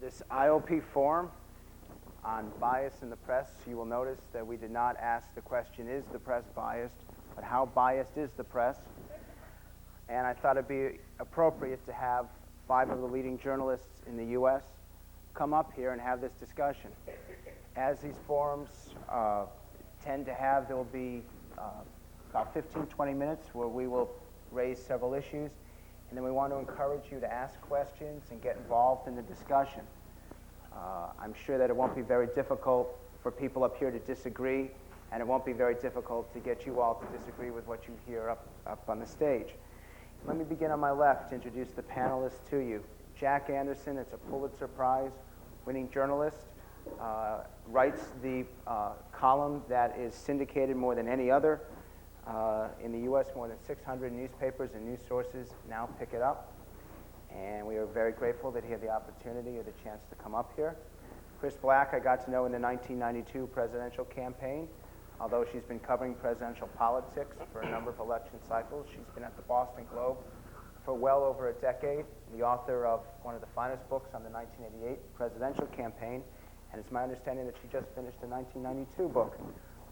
This IOP forum on bias in the press, you will notice that we did not ask the question, is the press biased, but how biased is the press? And I thought it'd be appropriate to have 5 of the leading journalists in the U.S. come up here and have this discussion. As these forums tend to have, there will be about 15, 20 minutes where we will raise several issues, and then we want to encourage you to ask questions and get involved in the discussion. I'm sure that it won't be very difficult for people up here to disagree, and it won't be very difficult to get you all to disagree with what you hear up on the stage. Let me begin on my left to introduce the panelists to you. Jack Anderson, it's a Pulitzer Prize winning journalist, writes the column that is syndicated more than any other. In the U.S., more than 600 newspapers and news sources now pick it up. And we are very grateful that he had the opportunity or the chance to come up here. Chris Black, I got to know in the 1992 presidential campaign. Although she's been covering presidential politics for a number of election cycles, she's been at the Boston Globe for well over a decade, the author of one of the finest books on the 1988 presidential campaign, and it's my understanding that she just finished the 1992 book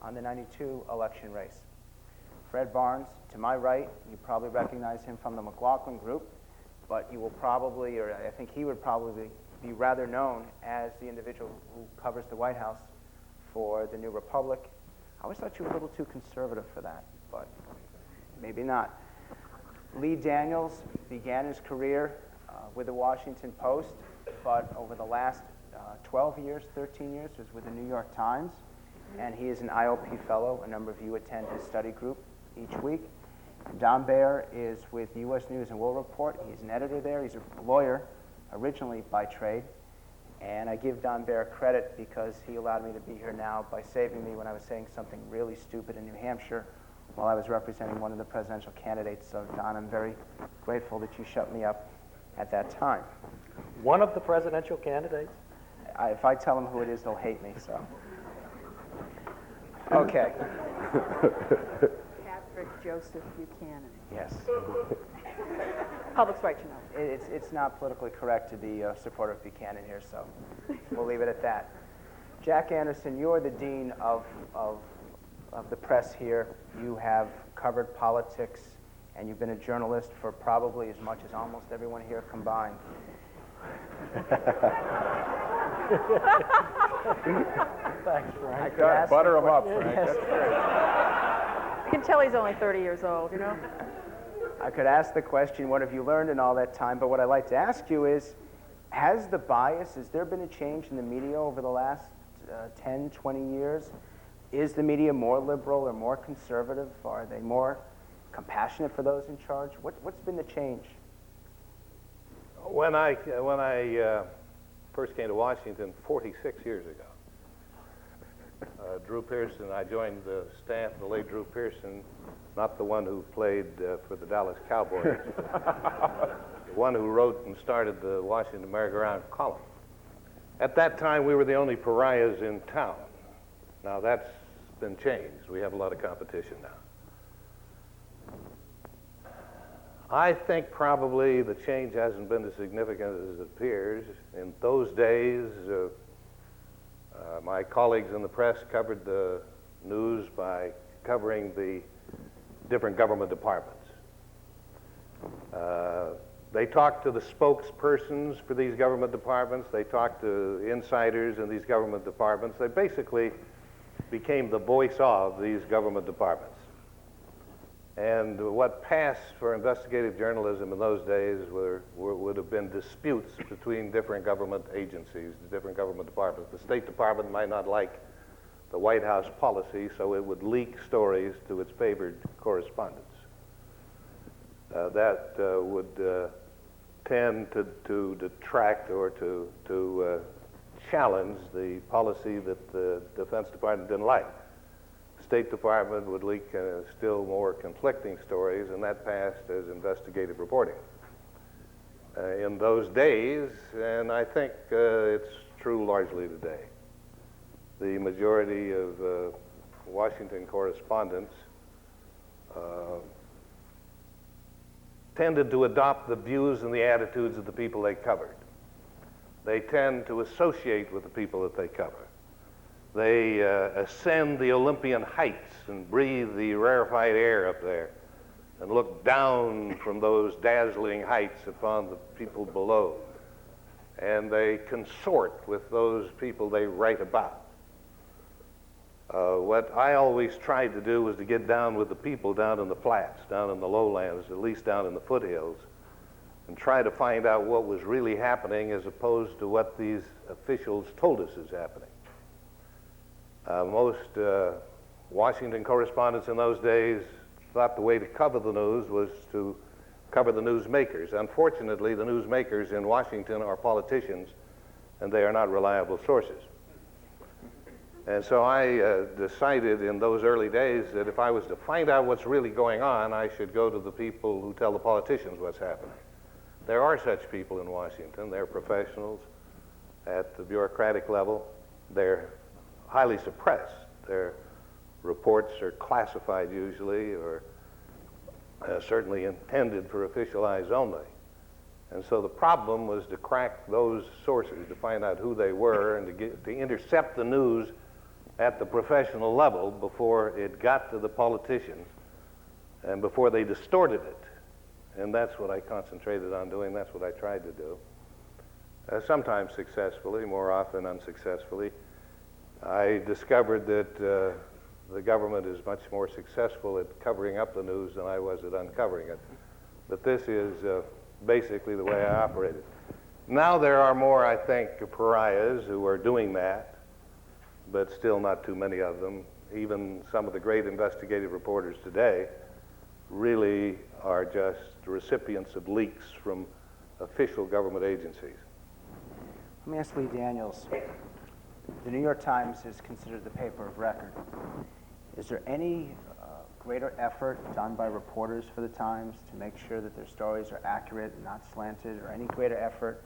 on the 92 election race. Fred Barnes, to my right, you probably recognize him from the McLaughlin Group, but you will probably, or I think he would probably be rather known as the individual who covers the White House for the New Republic. I always thought you were a little too conservative for that, but maybe not. Lee Daniels began his career with the Washington Post, but over the last 12 years, 13 years, was with the New York Times, and he is an IOP fellow. A number of you attend his study group each week. Don Baer is with U.S. News and World Report. He's an editor there. He's a lawyer, originally by trade. And I give Don Baer credit because he allowed me to be here now by saving me when I was saying something really stupid in New Hampshire while I was representing one of the presidential candidates. So, Don, I'm very grateful that you shut me up at that time. One of the presidential candidates? If I tell them who it is, they'll hate me, so. Okay. Patrick Joseph Buchanan. Yes. Public's right to know. It's not politically correct to be a supporter of Buchanan here, so we'll leave it at that. Jack Anderson, you're the dean of the press here. You have covered politics, and you've been a journalist for probably as much as almost everyone here combined. Thanks, Frank. I could ask Butter him up, Frank. Yes. That's great. You can tell he's only 30 years old, you know? I could ask the question, what have you learned in all that time? But what I'd like to ask you is, has there been a change in the media over the last 10, 20 years? Is the media more liberal or more conservative? Are they more compassionate for those in charge? What's been the change? When I first came to Washington 46 years ago, Drew Pearson, I joined the staff, the late Drew Pearson, not the one who played for the Dallas Cowboys, the one who wrote and started the Washington Merry-Go-Round column. At that time, we were the only pariahs in town. Now, that's been changed. We have a lot of competition now. I think probably the change hasn't been as significant as it appears. In those days, my colleagues in the press covered the news by covering the different government departments. They talked to the spokespersons for these government departments. They talked to insiders in these government departments. They basically became the voice of these government departments. And what passed for investigative journalism in those days would have been disputes between different government agencies, different government departments. The State Department might not like the White House policy, so it would leak stories to its favored correspondents. That would tend to detract or to challenge the policy that the Defense Department didn't like. State Department would leak still more conflicting stories, and that passed as investigative reporting. In those days, and I think it's true largely today, the majority of Washington correspondents tended to adopt the views and the attitudes of the people they covered. They tend to associate with the people that they cover. They ascend the Olympian heights and breathe the rarefied air up there and look down from those dazzling heights upon the people below. And they consort with those people they write about. What I always tried to do was to get down with the people down in the flats, down in the lowlands, at least down in the foothills, and try to find out what was really happening as opposed to what these officials told us is happening. Most Washington correspondents in those days thought the way to cover the news was to cover the newsmakers. Unfortunately, the newsmakers in Washington are politicians, and they are not reliable sources. And so I decided in those early days that if I was to find out what's really going on, I should go to the people who tell the politicians what's happening. There are such people in Washington. They're professionals at the bureaucratic level. They're highly suppressed. Their reports are classified usually, or certainly intended for official eyes only. And so the problem was to crack those sources, to find out who they were, and to intercept the news at the professional level before it got to the politicians and before they distorted it. And that's what I concentrated on doing. That's what I tried to do. Sometimes successfully, more often unsuccessfully. I discovered that the government is much more successful at covering up the news than I was at uncovering it. But this is basically the way I operated. Now there are more, I think, pariahs who are doing that, but still not too many of them. Even some of the great investigative reporters today really are just recipients of leaks from official government agencies. Let me ask Lee Daniels. The New York Times is considered the paper of record. Is there any greater effort done by reporters for the Times to make sure that their stories are accurate and not slanted, or any greater effort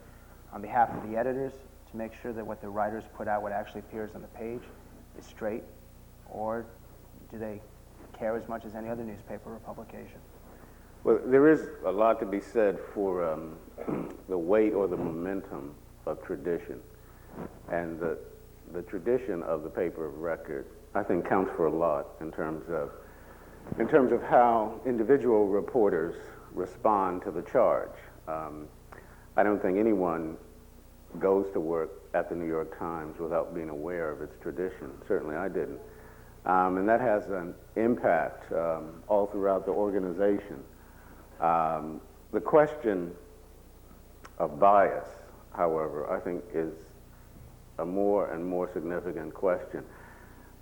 on behalf of the editors to make sure that what the writers put out, what actually appears on the page, is straight? Or do they care as much as any other newspaper or publication? Well, there is a lot to be said for the weight or the momentum of tradition. And the tradition of the paper of record, I think, counts for a lot in terms of how individual reporters respond to the charge. I don't think anyone goes to work at the New York Times without being aware of its tradition. Certainly I didn't. And that has an impact all throughout the organization. The question of bias, however, I think is a more and more significant question.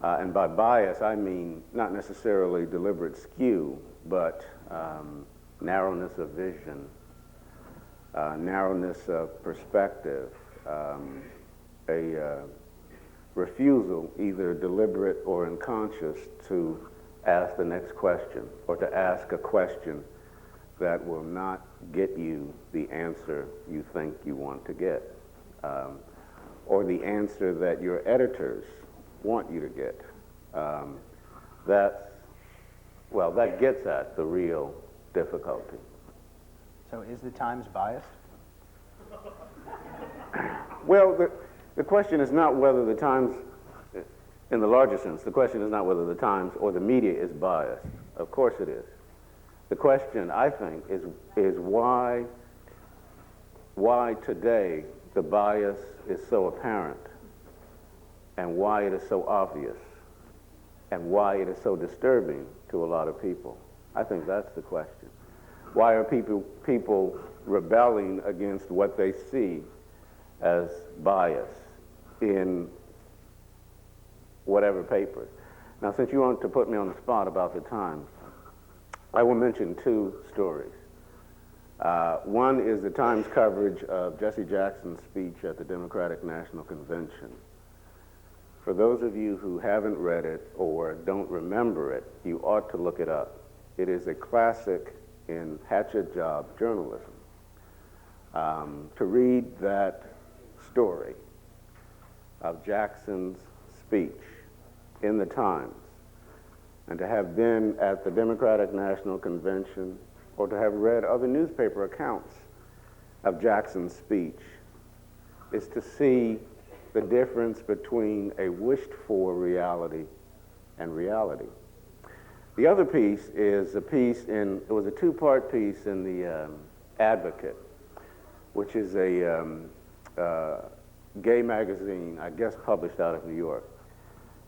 And by bias, I mean not necessarily deliberate skew, but narrowness of vision, narrowness of perspective, a refusal, either deliberate or unconscious, to ask the next question, or to ask a question that will not get you the answer you think you want to get, or the answer that your editors want you to get. That gets at the real difficulty. So is the Times biased? Well, the question is not whether the Times, in the larger sense, the question is not whether the Times or the media is biased. Of course it is. The question, I think, is why today the bias is so apparent, and why it is so obvious, and why it is so disturbing to a lot of people. I think that's the question. Why are people rebelling against what they see as bias in whatever paper? Now, since you want to put me on the spot about the Times, I will mention two stories. One is the Times coverage of Jesse Jackson's speech at the Democratic National Convention. For those of you who haven't read it or don't remember it, you ought to look it up. It is a classic in hatchet job journalism. To read that story of Jackson's speech in the Times, and to have been at the Democratic National Convention, or to have read other newspaper accounts of Jackson's speech, is to see the difference between a wished-for reality and reality. The other piece is it was a two-part piece in the Advocate, which is a gay magazine, I guess published out of New York.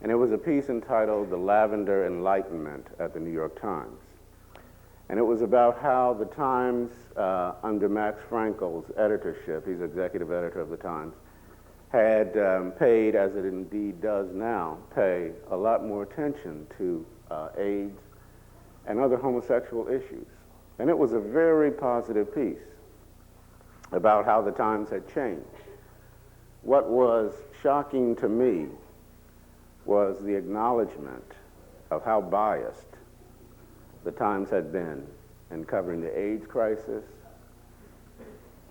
And it was a piece entitled The Lavender Enlightenment at the New York Times. And it was about how the Times, under Max Frankel's editorship, he's executive editor of the Times, had paid, as it indeed does now, pay a lot more attention to AIDS and other homosexual issues. And it was a very positive piece about how the Times had changed. What was shocking to me was the acknowledgement of how biased the Times had been in covering the AIDS crisis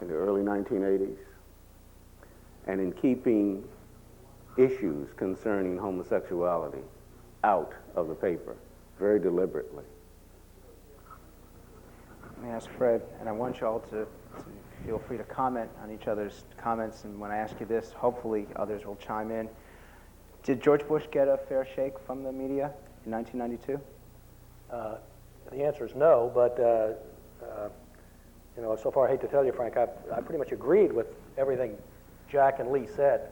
in the early 1980s and in keeping issues concerning homosexuality out of the paper very deliberately. Let me ask Fred, and I want you all to feel free to comment on each other's comments, and when I ask you this, hopefully others will chime in. Did George Bush get a fair shake from the media in 1992? The answer is no, but so far I hate to tell you, Frank, I pretty much agreed with everything Jack and Lee said.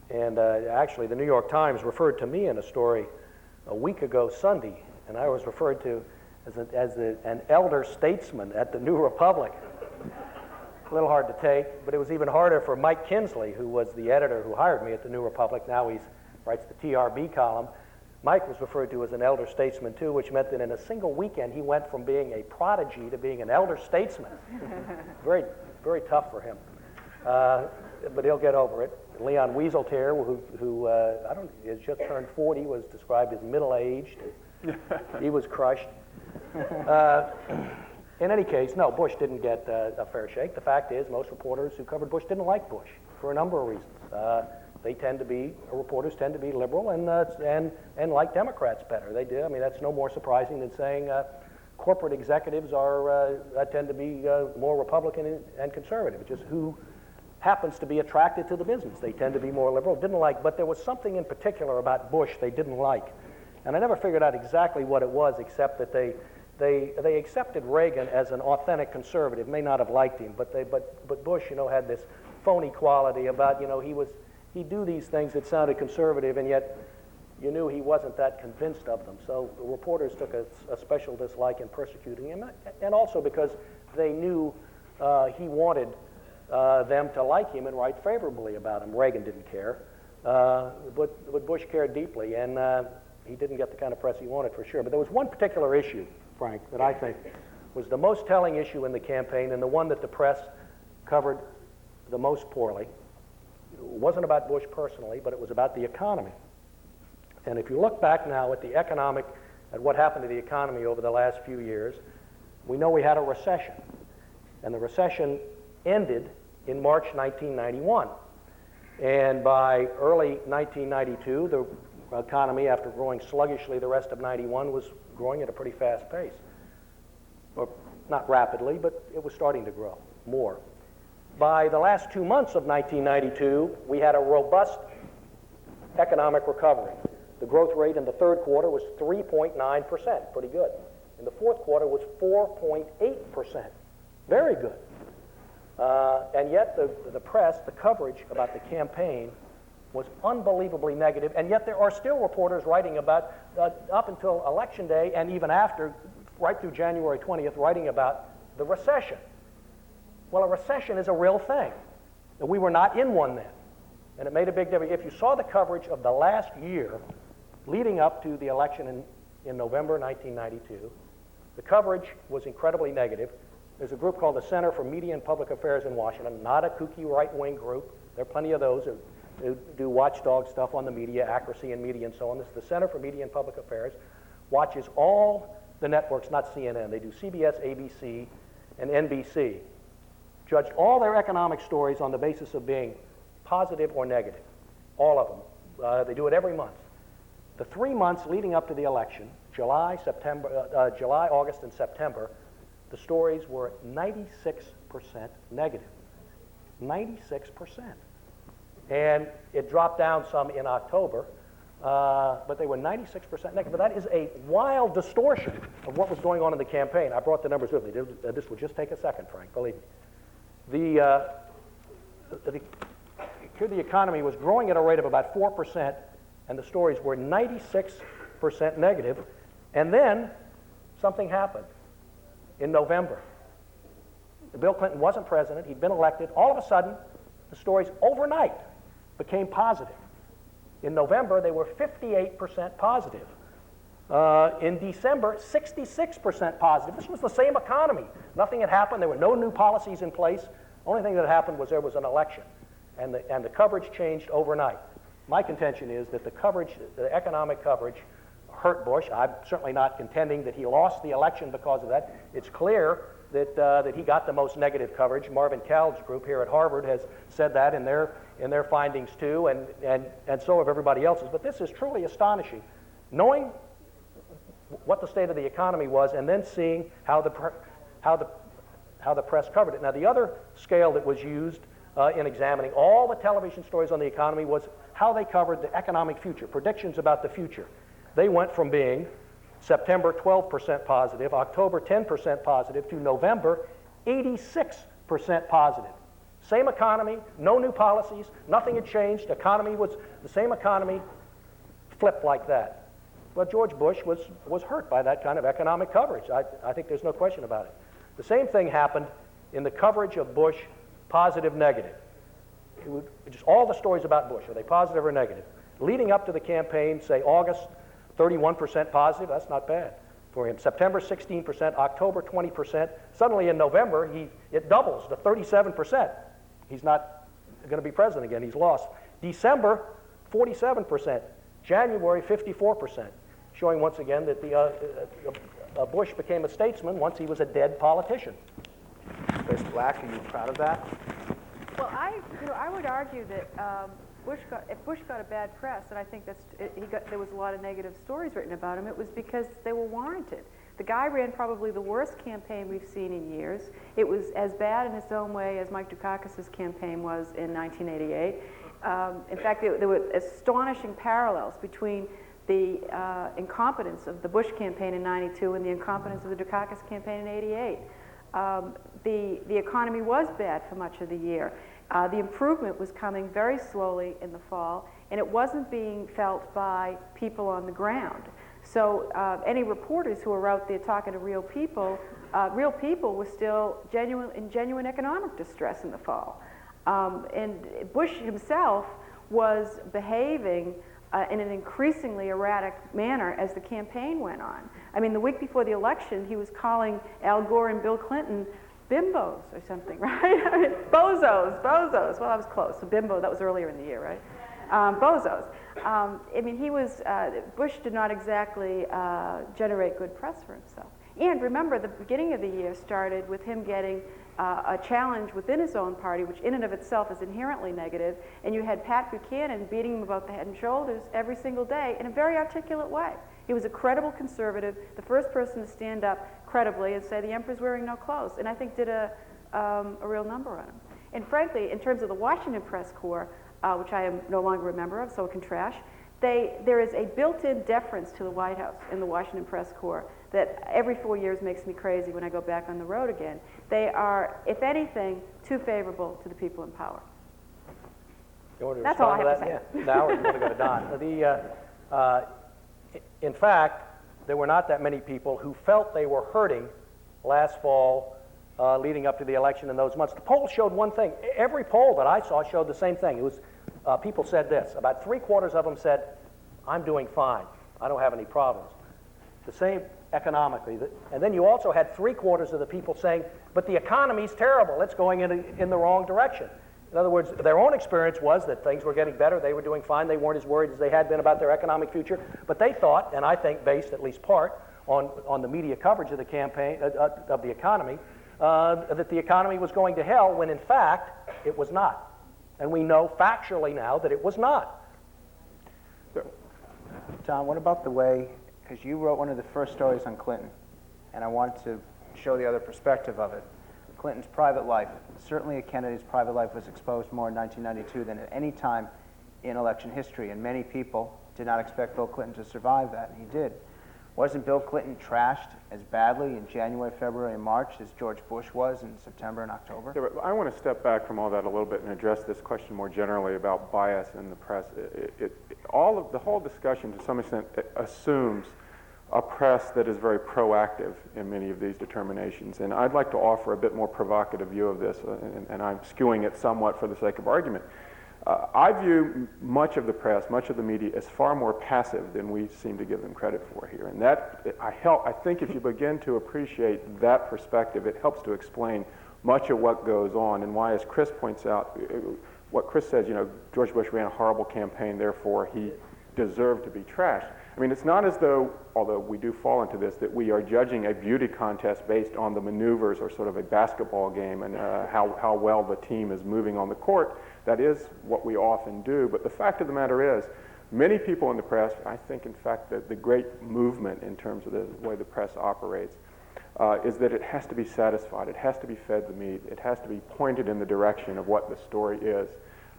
Actually, the New York Times referred to me in a story a week ago Sunday, and I was referred to as an elder statesman at the New Republic. A little hard to take, but it was even harder for Mike Kinsley, who was the editor who hired me at the New Republic. Now he writes the TRB column. Mike was referred to as an elder statesman too, which meant that in a single weekend he went from being a prodigy to being an elder statesman. Very, very tough for him. But he'll get over it. Leon Wieseltier, who has just turned 40, was described as middle-aged. He was crushed. In any case, no, Bush didn't get a fair shake. The fact is, most reporters who covered Bush didn't like Bush for a number of reasons. Reporters tend to be liberal and like Democrats better. They do. I mean, that's no more surprising than saying corporate executives tend to be more Republican and conservative. It's just who happens to be attracted to the business. They tend to be more liberal, didn't like, but there was something in particular about Bush they didn't like. And I never figured out exactly what it was, except that they accepted Reagan as an authentic conservative, may not have liked him, but Bush, had this phony quality about, he'd do these things that sounded conservative, and yet you knew he wasn't that convinced of them. So the reporters took a special dislike in persecuting him, and also because they knew he wanted them to like him and write favorably about him. Reagan didn't care, but Bush cared deeply, and he didn't get the kind of press he wanted for sure. But there was one particular issue, Frank, that I think was the most telling issue in the campaign and the one that the press covered the most poorly. It wasn't about Bush personally, but it was about the economy. And if you look back now at what happened to the economy over the last few years, we know we had a recession. And the recession ended in March 1991. And by early 1992, the economy, after growing sluggishly the rest of 91, was growing at a pretty fast pace. Or not rapidly, but it was starting to grow more. By the last 2 months of 1992, we had a robust economic recovery. The growth rate in the third quarter was 3.9%, pretty good. In the fourth quarter was 4.8%, very good. And yet the press, the coverage about the campaign was unbelievably negative, and yet there are still reporters writing about, up until Election Day and even after, right through January 20th, writing about the recession. Well, a recession is a real thing, and we were not in one then, and it made a big difference. If you saw the coverage of the last year leading up to the election in November 1992, the coverage was incredibly negative. There's a group called the Center for Media and Public Affairs in Washington, not a kooky right-wing group. There are plenty of those who do watchdog stuff on the media, accuracy in media and so on. This is the Center for Media and Public Affairs, watches all the networks, not CNN. They do CBS, ABC, and NBC. Judged all their economic stories on the basis of being positive or negative, all of them. They do it every month. The 3 months leading up to the election, July, August, and September, the stories were 96% negative. 96%. And it dropped down some in October, but they were 96% negative. But that is a wild distortion of what was going on in the campaign. I brought the numbers with me. This will just take a second, Frank, believe me. Here the economy was growing at a rate of about 4%, and the stories were 96% negative. And then something happened in November. Bill Clinton wasn't president. He'd been elected. All of a sudden, the stories overnight became positive. In November, they were 58% positive. In December, 66% positive. This was the same economy. Nothing had happened. There were no new policies in place. The only thing that happened was there was an election, and the coverage changed overnight. My contention is that the economic coverage hurt Bush. I'm certainly not contending that he lost the election because of that. It's clear that he got the most negative coverage. Marvin Cowell's group here at Harvard has said that in their findings too, and so have everybody else's. But this is truly astonishing. Knowing what the state of the economy was, and then seeing how the press covered it. Now, the other scale that was used in examining all the television stories on the economy was how they covered the economic future, predictions about the future. They went from being September 12% positive, October 10% positive, to November 86% positive. Same economy, no new policies, nothing had changed. Economy was the same economy, flipped like that. Well, George Bush was hurt by that kind of economic coverage. I think there's no question about it. The same thing happened in the coverage of Bush, positive, negative. Just all the stories about Bush, are they positive or negative? Leading up to the campaign, say August, 31% positive, that's not bad for him. September, 16%, October, 20%. Suddenly in November, it doubles to 37%. He's not going to be president again, he's lost. December, 47%. January, 54%. Showing once again that Bush became a statesman once he was a dead politician. Chris Black, are you proud of that? Well, I would argue that if Bush got a bad press, and I think there was a lot of negative stories written about him, it was because they were warranted. The guy ran probably the worst campaign we've seen in years. It was as bad in its own way as Mike Dukakis' campaign was in 1988. In fact, there were astonishing parallels between the incompetence of the Bush campaign in 92 and the incompetence of the Dukakis campaign in 88. The economy was bad for much of the year. The improvement was coming very slowly in the fall, and it wasn't being felt by people on the ground. So any reporters who were out there talking to real people were still in genuine economic distress in the fall. And Bush himself was behaving in an increasingly erratic manner as the campaign went on. I mean, the week before the election, he was calling Al Gore and Bill Clinton bimbos or something, right? I mean, bozos. Well, that was close. So bimbo, that was earlier in the year, right? Bozos. I mean, Bush did not exactly generate good press for himself. And remember, the beginning of the year started with him getting a challenge within his own party, which in and of itself is inherently negative, and you had Pat Buchanan beating him about the head and shoulders every single day in a very articulate way. He was a credible conservative, the first person to stand up credibly and say the emperor's wearing no clothes, and I think did a real number on him. And frankly, in terms of the Washington press corps, which I am no longer a member of, so it can trash, there is a built-in deference to the White House in the Washington press corps that every 4 years makes me crazy when I go back on the road again. They are, if anything, too favorable to the people in power. That's all I have to say. Yeah. Now we're going to go to Don. In fact, there were not that many people who felt they were hurting last fall leading up to the election in those months. The polls showed one thing. Every poll that I saw showed the same thing. It was people said this. About 3/4 of them said, I'm doing fine. I don't have any problems. The same economically. And then you also had 3/4 of the people saying, but the economy's terrible. It's going in the wrong direction. In other words, their own experience was that things were getting better. They were doing fine. They weren't as worried as they had been about their economic future. But they thought, and I think based at least part on the media coverage of the campaign, of the economy, that the economy was going to hell when in fact it was not. And we know factually now that it was not. Tom, what about the way, because you wrote one of the first stories on Clinton, and I wanted to show the other perspective of it. Clinton's private life, certainly Kennedy's private life, was exposed more in 1992 than at any time in election history, and many people did not expect Bill Clinton to survive that, and he did. Wasn't Bill Clinton trashed as badly in January, February, and March as George Bush was in September and October? Yeah, but I want to step back from all that a little bit and address this question more generally about bias in the press. The whole discussion, to some extent, assumes a press that is very proactive in many of these determinations. And I'd like to offer a bit more provocative view of this, and I'm skewing it somewhat for the sake of argument. I view much of the press, much of the media, as far more passive than we seem to give them credit for here. And I think if you begin to appreciate that perspective, it helps to explain much of what goes on and why, as Chris points out, what Chris says, George Bush ran a horrible campaign, therefore he deserved to be trashed. I mean, it's not as though, although we do fall into this, that we are judging a beauty contest based on the maneuvers or sort of a basketball game and how well the team is moving on the court. That is what we often do. But the fact of the matter is, many people in the press, I think, in fact, that the great movement in terms of the way the press operates is that it has to be satisfied. It has to be fed the meat. It has to be pointed in the direction of what the story is.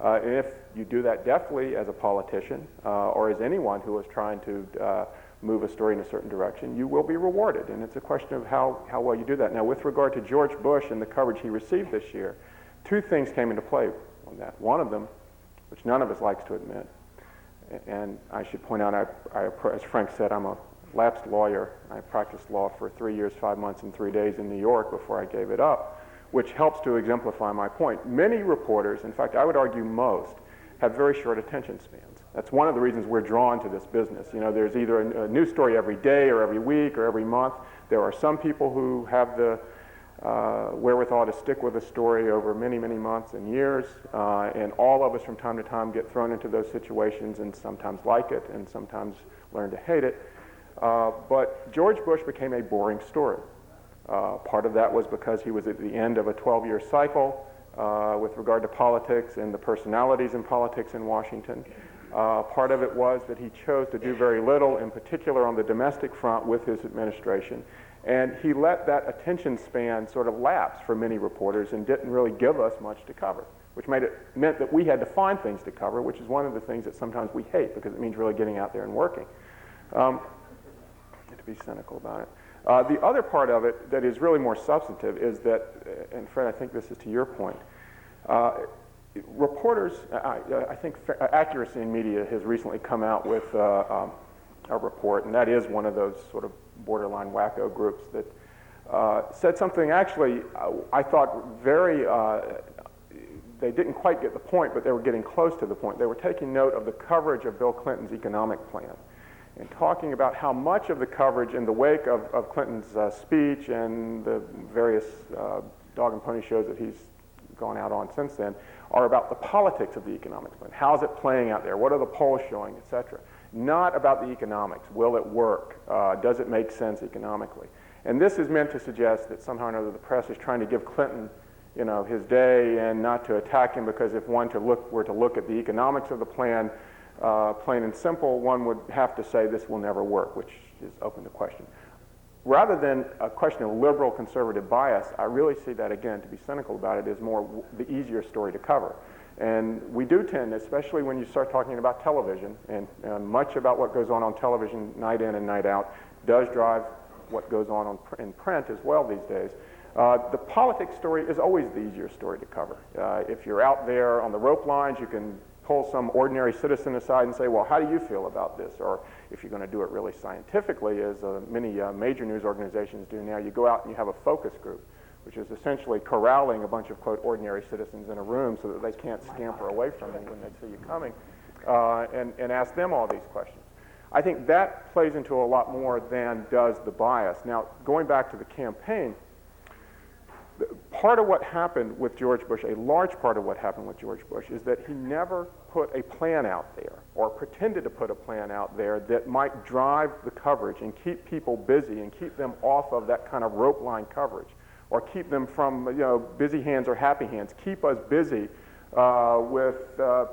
And if you do that deftly as a politician or as anyone who is trying to move a story in a certain direction, you will be rewarded. And it's a question of how well you do that. Now, with regard to George Bush and the coverage he received this year, two things came into play on that. One of them, which none of us likes to admit, and I should point out, as Frank said, I'm a lapsed lawyer. I practiced law for 3 years, 5 months, and 3 days in New York before I gave it up, which helps to exemplify my point. Many reporters, in fact, I would argue most, have very short attention spans. That's one of the reasons we're drawn to this business. There's either a news story every day or every week or every month. There are some people who have the wherewithal to stick with a story over many, many months and years, and all of us from time to time get thrown into those situations and sometimes like it and sometimes learn to hate it. But George Bush became a boring story. Part of that was because he was at the end of a 12-year cycle with regard to politics and the personalities in politics in Washington. Part of it was that he chose to do very little, in particular on the domestic front with his administration. And he let that attention span sort of lapse for many reporters and didn't really give us much to cover, which meant that we had to find things to cover, which is one of the things that sometimes we hate because it means really getting out there and working. To be cynical about it. The other part of it that is really more substantive is that, and Fred, I think this is to your point, reporters, I think Accuracy in Media has recently come out with a report, and that is one of those sort of borderline wacko groups that said something actually I thought very, they didn't quite get the point, but they were getting close to the point. They were taking note of the coverage of Bill Clinton's economic plan and talking about how much of the coverage in the wake of Clinton's speech and the various dog and pony shows that he's gone out on since then are about the politics of the economic plan. How's it playing out there? What are the polls showing, et cetera? Not about the economics. Will it work? Does it make sense economically? And this is meant to suggest that somehow or another the press is trying to give Clinton, his day and not to attack him, because if one were to look at the economics of the plan, plain and simple, one would have to say this will never work, which is open to question. Rather than a question of liberal conservative bias, I really see that, again, to be cynical about it, is more the easier story to cover. And we do tend, especially when you start talking about television, and much about what goes on television night in and night out does drive what goes on in print as well these days. The politics story is always the easier story to cover. If you're out there on the rope lines, you can pull some ordinary citizen aside and say, well, how do you feel about this? Or if you're going to do it really scientifically, as many major news organizations do now, you go out and you have a focus group, which is essentially corralling a bunch of, quote, ordinary citizens in a room so that they can't scamper away from you when they see you coming, and ask them all these questions. I think that plays into a lot more than does the bias. Now, going back to the campaign, part of what happened with George Bush, a large part of what happened with George Bush, is that he never put a plan out there or pretended to put a plan out there that might drive the coverage and keep people busy and keep them off of that kind of rope line coverage, or keep them from busy hands or happy hands. Keep us busy with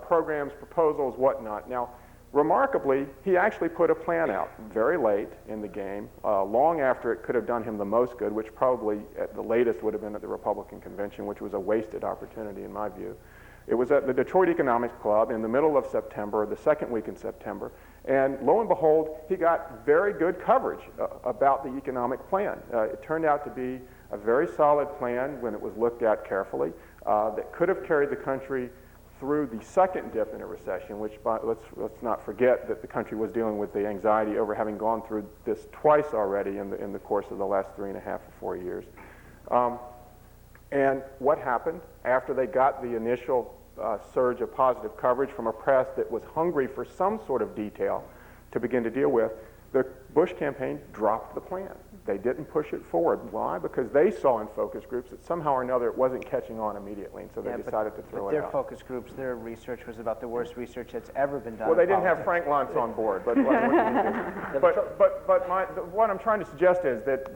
programs, proposals, whatnot. Now, Remarkably, he actually put a plan out very late in the game, long after it could have done him the most good, which probably at the latest would have been at the Republican convention, which was a wasted opportunity in my view. It was at the Detroit Economics Club in the middle of September, the second week in September, and lo and behold, he got very good coverage about the economic plan. It turned out to be a very solid plan when it was looked at carefully that could have carried the country through the second dip in a recession, which let's not forget that the country was dealing with the anxiety over having gone through this twice already in the course of the last 3.5 or 4 years. And what happened after they got the initial surge of positive coverage from a press that was hungry for some sort of detail to begin to deal with? The Bush campaign dropped the plan. They didn't push it forward. Why? Because they saw in focus groups that somehow or another it wasn't catching on immediately, and so they decided to throw it out. Their focus groups, their research was about the worst research that's ever been done. Well, they didn't have Frank Luntz on board, but what can you do? But what I'm trying to suggest is that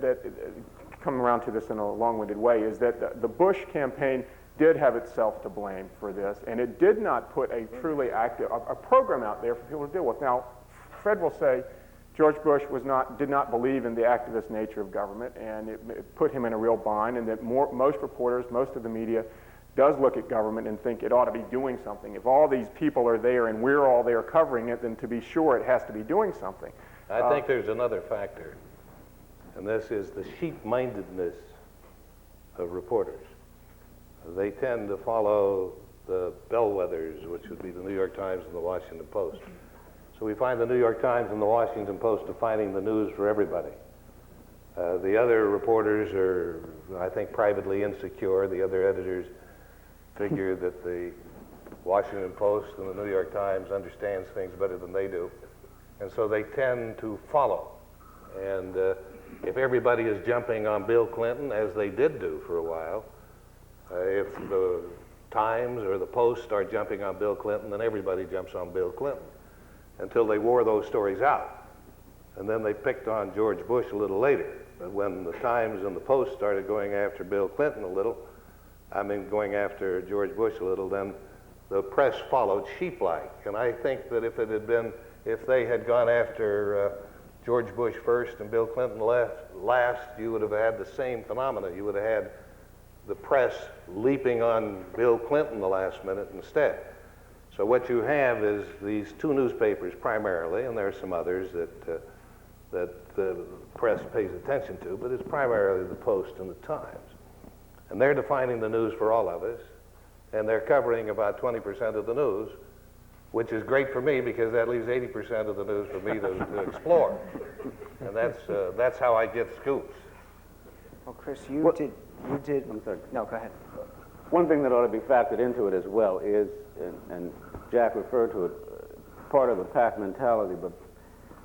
coming around to this in a long-winded way, is that the Bush campaign did have itself to blame for this, and it did not put a truly active a program out there for people to deal with. Now, Fred will say George Bush did not believe in the activist nature of government, and it put him in a real bind, and that most reporters, most of the media, does look at government and think it ought to be doing something. If all these people are there and we're all there covering it, then to be sure it has to be doing something. I think there's another factor, and this is the sheep-mindedness of reporters. They tend to follow the bellwethers, which would be the New York Times and the Washington Post. So we find the New York Times and the Washington Post defining the news for everybody. The other reporters are, I think, privately insecure. The other editors figure that the Washington Post and the New York Times understands things better than they do. And so they tend to follow. And if everybody is jumping on Bill Clinton, as they did do for a while, if the Times or the Post start jumping on Bill Clinton, then everybody jumps on Bill Clinton, until they wore those stories out. And then they picked on George Bush a little later. But when the Times and the Post started going after Bill Clinton a little, going after George Bush a little, then the press followed sheep-like. And I think that if they had gone after George Bush first and Bill Clinton last, you would have had the same phenomena. You would have had the press leaping on Bill Clinton the last minute instead. So what you have is these two newspapers primarily, and there are some others that the press pays attention to, but it's primarily the Post and the Times. And they're defining the news for all of us, and they're covering about 20% of the news, which is great for me because that leaves 80% of the news for me to explore. And that's how I get scoops. Well, Chris, you did. I'm sorry. No, go ahead. One thing that ought to be factored into it as well is, and Jack referred to it, part of the pack mentality, but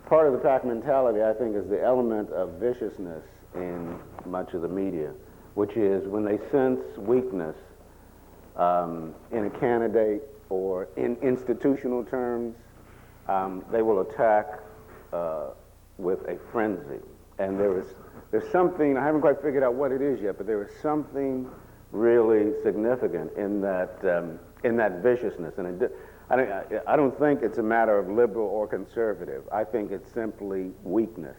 part of the pack mentality, I think, is the element of viciousness in much of the media, which is when they sense weakness in a candidate or in institutional terms, they will attack with a frenzy. And there's something, I haven't quite figured out what it is yet, but there is something really significant in that viciousness. And I don't think it's a matter of liberal or conservative. I think it's simply weakness.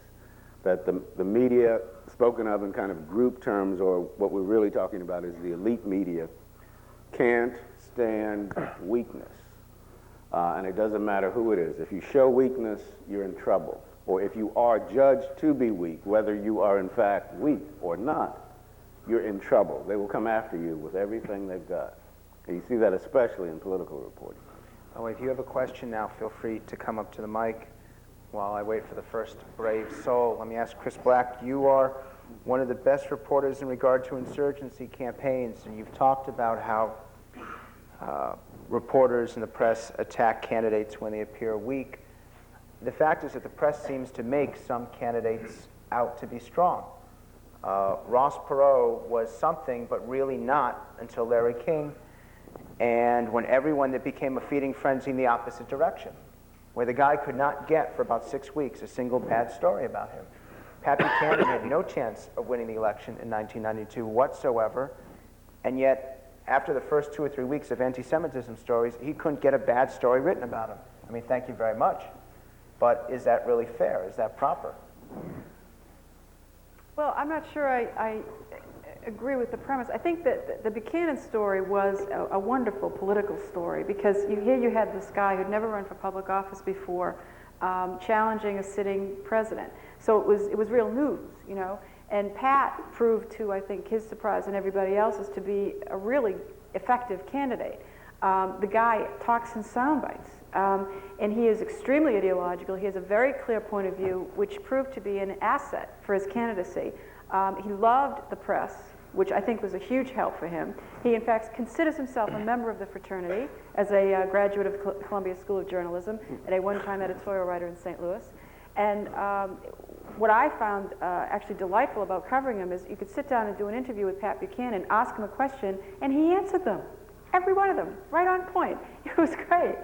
That the media, spoken of in kind of group terms, or what we're really talking about is the elite media, can't stand weakness. And it doesn't matter who it is. If you show weakness, you're in trouble. Or if you are judged to be weak, whether you are in fact weak or not, you're in trouble. They will come after you with everything they've got. And you see that especially in political reporting. Oh, if you have a question now, feel free to come up to the mic while I wait for the first brave soul. Let me ask Chris Black, you are one of the best reporters in regard to insurgency campaigns, and you've talked about how reporters and the press attack candidates when they appear weak. The fact is that the press seems to make some candidates out to be strong. Ross Perot was something, but really not until Larry King, and when everyone that became a feeding frenzy in the opposite direction, where the guy could not get for about 6 weeks a single bad story about him. Pat Buchanan had no chance of winning the election in 1992 whatsoever, and yet after the first 2 or 3 weeks of anti-Semitism stories, he couldn't get a bad story written about him. I mean, thank you very much. But is that really fair? Is that proper? Well, I'm not sure I agree with the premise. I think that the Buchanan story was a wonderful political story because here you had this guy who'd never run for public office before, challenging a sitting president. So it was real news, you know. And Pat proved to, I think, his surprise and everybody else's to be a really effective candidate. The guy talks in sound bites, and he is extremely ideological. He has a very clear point of view, which proved to be an asset for his candidacy. He loved the press, which I think was a huge help for him. He, in fact, considers himself a member of the fraternity as a graduate of Columbia School of Journalism and a one-time editorial writer in St. Louis. And what I found actually delightful about covering him is you could sit down and do an interview with Pat Buchanan, ask him a question, and he answered them. Every one of them, right on point. It was great.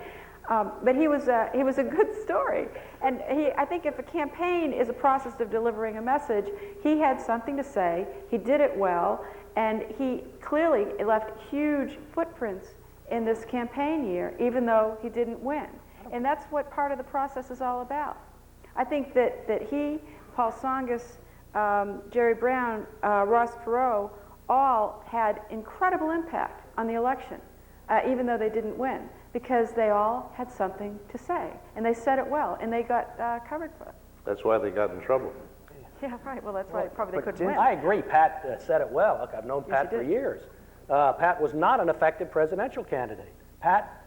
But he was a good story. And I think if a campaign is a process of delivering a message, he had something to say, he did it well, and he clearly left huge footprints in this campaign year, even though he didn't win. And that's what part of the process is all about. I think that he, Paul Tsongas, Jerry Brown, Ross Perot, all had incredible impact on the election, even though they didn't win, because they all had something to say, and they said it well, and they got covered for it. That's why they got in trouble. Yeah, right. Well, that's why probably they couldn't win. I agree. Pat said it well. Look, I've known Pat for years. Pat was not an effective presidential candidate. Pat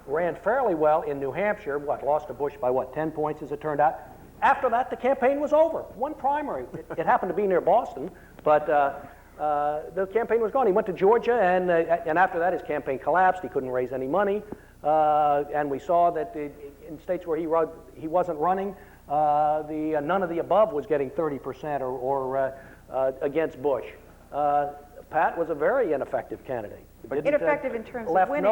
ran fairly well in New Hampshire, lost to Bush by 10 points as it turned out. After that, the campaign was over. One primary. It happened to be near Boston, but the campaign was gone. He went to Georgia, and after that, his campaign collapsed. He couldn't raise any money, and we saw that in states where he wasn't running, none of the above was getting 30% or against Bush. Pat was a very ineffective candidate. Ineffective in terms of winning.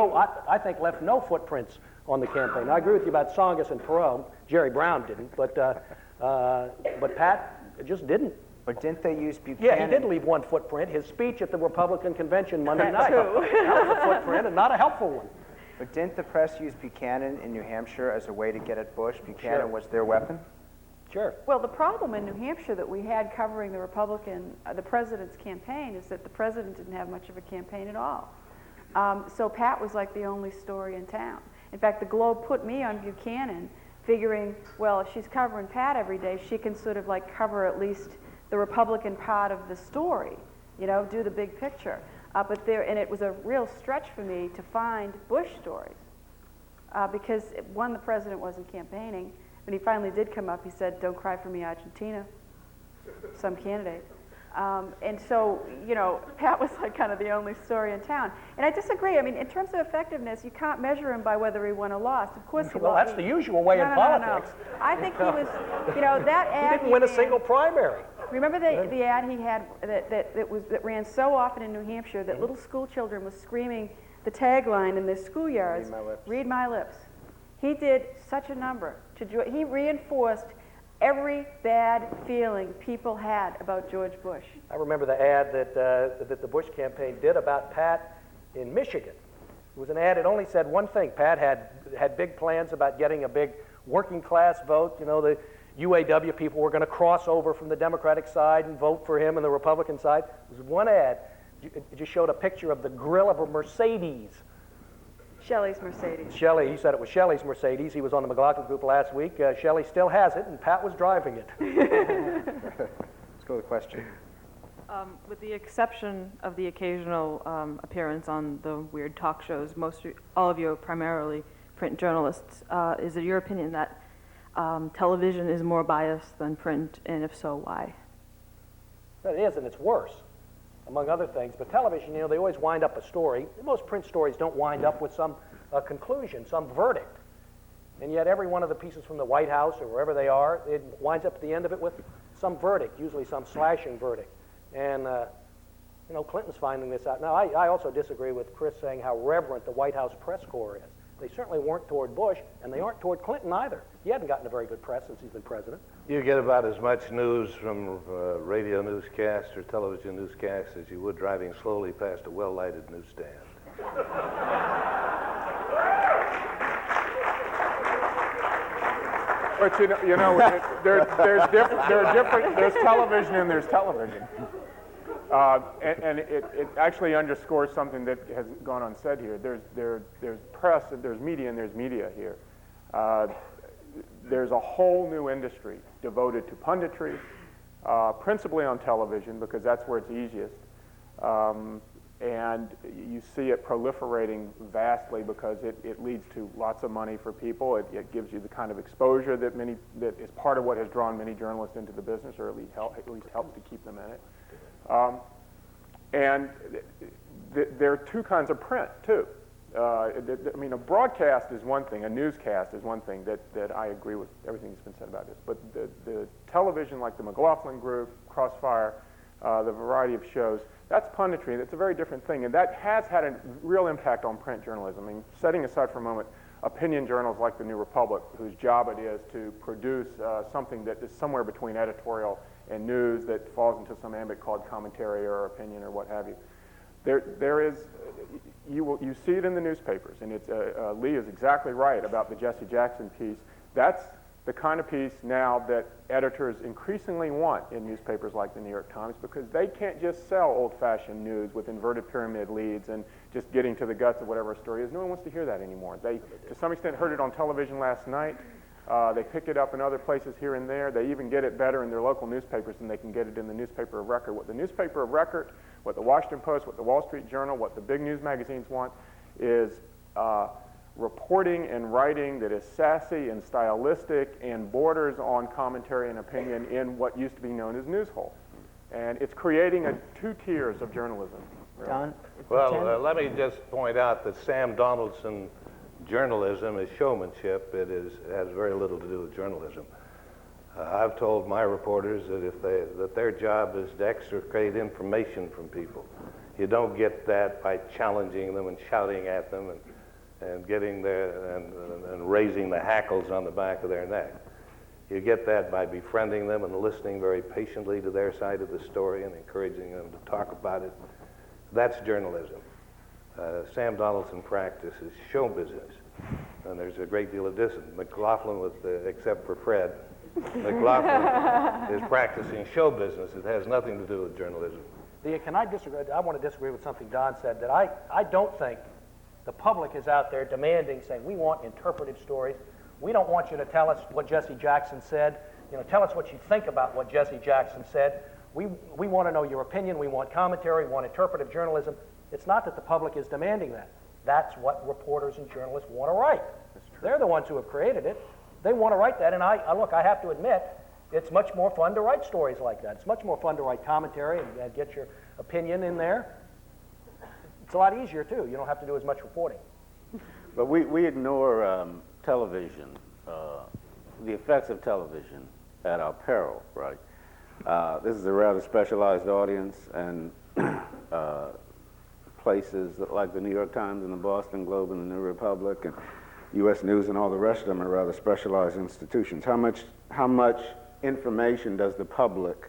I think left no footprints on the campaign. I agree with you about Tsongas and Perot. Jerry Brown didn't, but Pat just didn't. But didn't they use Buchanan? Yeah, he did leave one footprint. His speech at the Republican convention Monday night. That was a footprint, and not a helpful one. But didn't the press use Buchanan in New Hampshire as a way to get at Bush? Buchanan was their weapon? Sure. Well, the problem in New Hampshire that we had covering the president's campaign is that the president didn't have much of a campaign at all. So Pat was like the only story in town. In fact, the Globe put me on Buchanan, figuring, well, if she's covering Pat every day, she can sort of like cover at least the Republican part of the story, you know, do the big picture. And it was a real stretch for me to find Bush stories because one, the president wasn't campaigning. When he finally did come up, he said, "Don't cry for me, Argentina," some candidate. And so, you know, Pat was like kind of the only story in town. And I disagree. I mean, in terms of effectiveness, you can't measure him by whether he won or lost. Of course he won. Well, that's the usual way in politics. No. I think he was, you know, that ad he didn't win a single primary. Remember the ad he had that ran so often in New Hampshire that little school children was screaming the tagline in their schoolyards, "Read my lips." Read my lips. He did such a number. He reinforced every bad feeling people had about George Bush. I remember the ad that the Bush campaign did about Pat in Michigan. It was an ad, it only said one thing. Pat had big plans about getting a big working class vote. You know, the UAW people were going to cross over from the Democratic side and vote for him on the Republican side. It was one ad. It just showed a picture of the grill of a Mercedes. Shelley's Mercedes. Shelley, he said it was Shelley's Mercedes. He was on the McLaughlin group last week. Shelley still has it, and Pat was driving it. Let's go to the question. With the exception of the occasional appearance on the weird talk shows, all of you are primarily print journalists. Is it your opinion that television is more biased than print, and if so, why? It is, and it's worse, among other things. But television, you know, they always wind up a story. Most print stories don't wind up with some conclusion, some verdict. And yet every one of the pieces from the White House or wherever they are, it winds up at the end of it with some verdict, usually some slashing verdict. And, you know, Clinton's finding this out. Now, I also disagree with Chris saying how reverent the White House press corps is. They certainly weren't toward Bush, and they aren't toward Clinton either. He hadn't gotten a very good press since he's been president. You get about as much news from radio newscasts or television newscasts as you would driving slowly past a well-lighted newsstand. But there's television and there's television. And it actually underscores something that has gone unsaid here. There's press, there's media, and there's media here. There's a whole new industry devoted to punditry, principally on television, because that's where it's easiest. And you see it proliferating vastly because it leads to lots of money for people. It gives you the kind of exposure that is part of what has drawn many journalists into the business, or at least helps to keep them in it. And there are two kinds of print, too. I mean, a broadcast is one thing, a newscast is one thing that I agree with everything that's been said about this. But the television, like the McLaughlin Group, Crossfire, the variety of shows, that's punditry. That's a very different thing. And that has had a real impact on print journalism. I mean, setting aside for a moment opinion journals like the New Republic, whose job it is to produce something that is somewhere between editorial and news that falls into some ambit called commentary or opinion or what have you. There is, you see it in the newspapers, and it's, Lee is exactly right about the Jesse Jackson piece. That's the kind of piece now that editors increasingly want in newspapers like the New York Times, because they can't just sell old-fashioned news with inverted pyramid leads and just getting to the guts of whatever a story is. No one wants to hear that anymore. They, to some extent, heard it on television last night. They pick it up in other places here and there. They even get it better in their local newspapers than they can get it in the newspaper of record. What the newspaper of record, what the Washington Post, what the Wall Street Journal, what the big news magazines want is reporting and writing that is sassy and stylistic and borders on commentary and opinion in what used to be known as news hole. And it's creating two tiers of journalism. Really. Don? Well, let me just point out that Sam Donaldson journalism is showmanship. It has very little to do with journalism. I've told my reporters that their job is to extricate information from people. You don't get that by challenging them and shouting at them and getting and raising the hackles on the back of their neck. You get that by befriending them and listening very patiently to their side of the story and encouraging them to talk about it. That's journalism. Sam Donaldson practices show business, and there's a great deal of distance. McLaughlin, except for Fred, McLaughlin is practicing show business. It has nothing to do with journalism. Can I disagree? I want to disagree with something Don said, that I don't think the public is out there demanding, saying, we want interpretive stories. We don't want you to tell us what Jesse Jackson said. You know, tell us what you think about what Jesse Jackson said. We want to know your opinion. We want commentary. We want interpretive journalism. It's not that the public is demanding that. That's what reporters and journalists want to write. They're the ones who have created it. They want to write that, and look, I have to admit, it's much more fun to write stories like that. It's much more fun to write commentary and get your opinion in there. It's a lot easier, too. You don't have to do as much reporting. But we ignore television, the effects of television at our peril, right? This is a rather specialized audience, and places like the New York Times and the Boston Globe and the New Republic and U.S. News and all the rest of them are rather specialized institutions. How much information does the public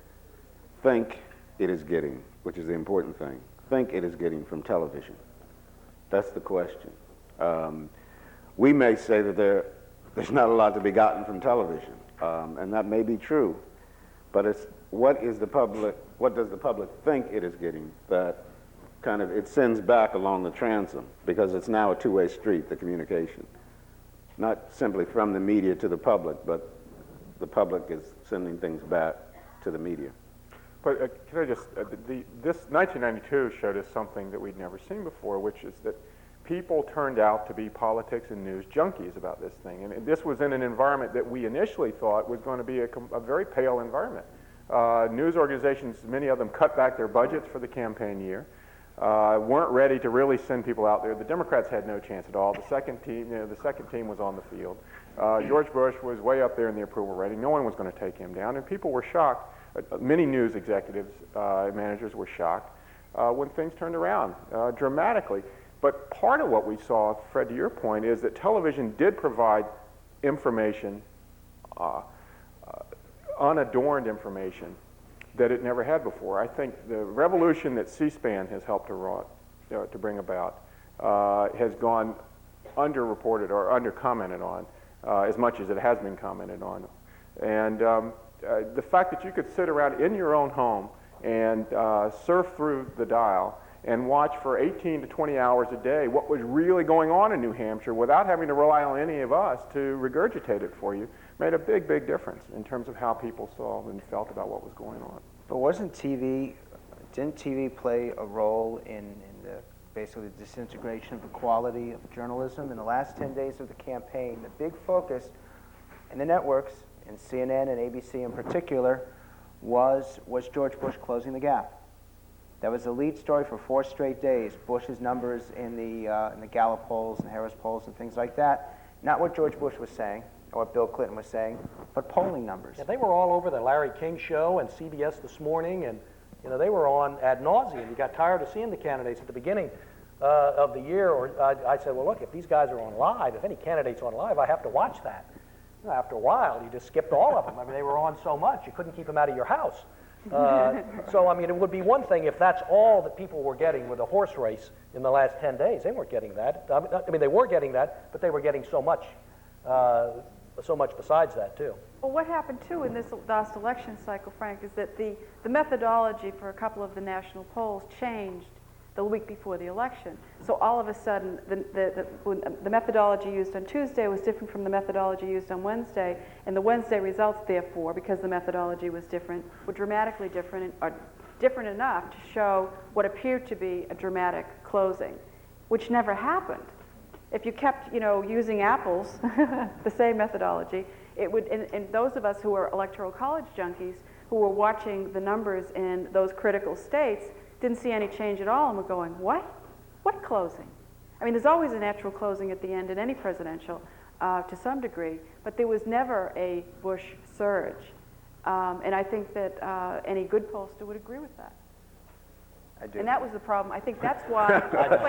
think it is getting, which is the important thing, think it is getting from television? That's the question. We may say that there's not a lot to be gotten from television, and that may be true, but it's what does the public think it is getting that kind of, it sends back along the transom, because it's now a two-way street, the communication. Not simply from the media to the public, but the public is sending things back to the media. But can I just, this 1992 showed us something that we'd never seen before, which is that people turned out to be politics and news junkies about this thing. And this was in an environment that we initially thought was going to be a very pale environment. News organizations, many of them cut back their budgets for the campaign year, weren't ready to really send people out there. The Democrats had no chance at all. The second team was on the field. George Bush was way up there in the approval rating. No one was going to take him down, and people were shocked. Many news executives, managers were shocked when things turned around dramatically. But part of what we saw, Fred, to your point, is that television did provide information, unadorned information, that it never had before. I think the revolution that C-SPAN has helped to bring about has gone underreported or undercommented on. as much as it has been commented on. And the fact that you could sit around in your own home and surf through the dial and watch for 18 to 20 hours a day what was really going on in New Hampshire without having to rely on any of us to regurgitate it for you made a big, big difference in terms of how people saw and felt about what was going on. But didn't TV play a role in basically the disintegration of the quality of journalism? In the last 10 days of the campaign, the big focus in the networks, in CNN and ABC in particular, was George Bush closing the gap. That was the lead story for 4 straight days. Bush's numbers in the Gallup polls and Harris polls and things like that. Not what George Bush was saying or what Bill Clinton was saying, but polling numbers. Yeah, they were all over the Larry King show and CBS This Morning, and they were on ad nauseum. You got tired of seeing the candidates at the beginning of the year. Or I said, well, look, if these guys are on live, if any candidate's on live, I have to watch that. After a while, you just skipped all of them. I mean, they were on so much, you couldn't keep them out of your house. So, I mean, it would be one thing if that's all that people were getting with a horse race in the last 10 days. They weren't getting that. I mean, they were getting that, but they were getting so much besides that, too. Well, what happened, too, in this last election cycle, Frank, is that the methodology for a couple of the national polls changed the week before the election. So all of a sudden, the methodology used on Tuesday was different from the methodology used on Wednesday, and the Wednesday results, therefore, because the methodology was different, were dramatically different, or different enough to show what appeared to be a dramatic closing, which never happened. If you kept, using apples, the same methodology, it would, and those of us who are electoral college junkies, who were watching the numbers in those critical states, didn't see any change at all, and we're going, what? What closing? I mean, there's always a natural closing at the end in any presidential, to some degree, but there was never a Bush surge. And I think that any good pollster would agree with that. I do. And that was the problem. I think that's why, but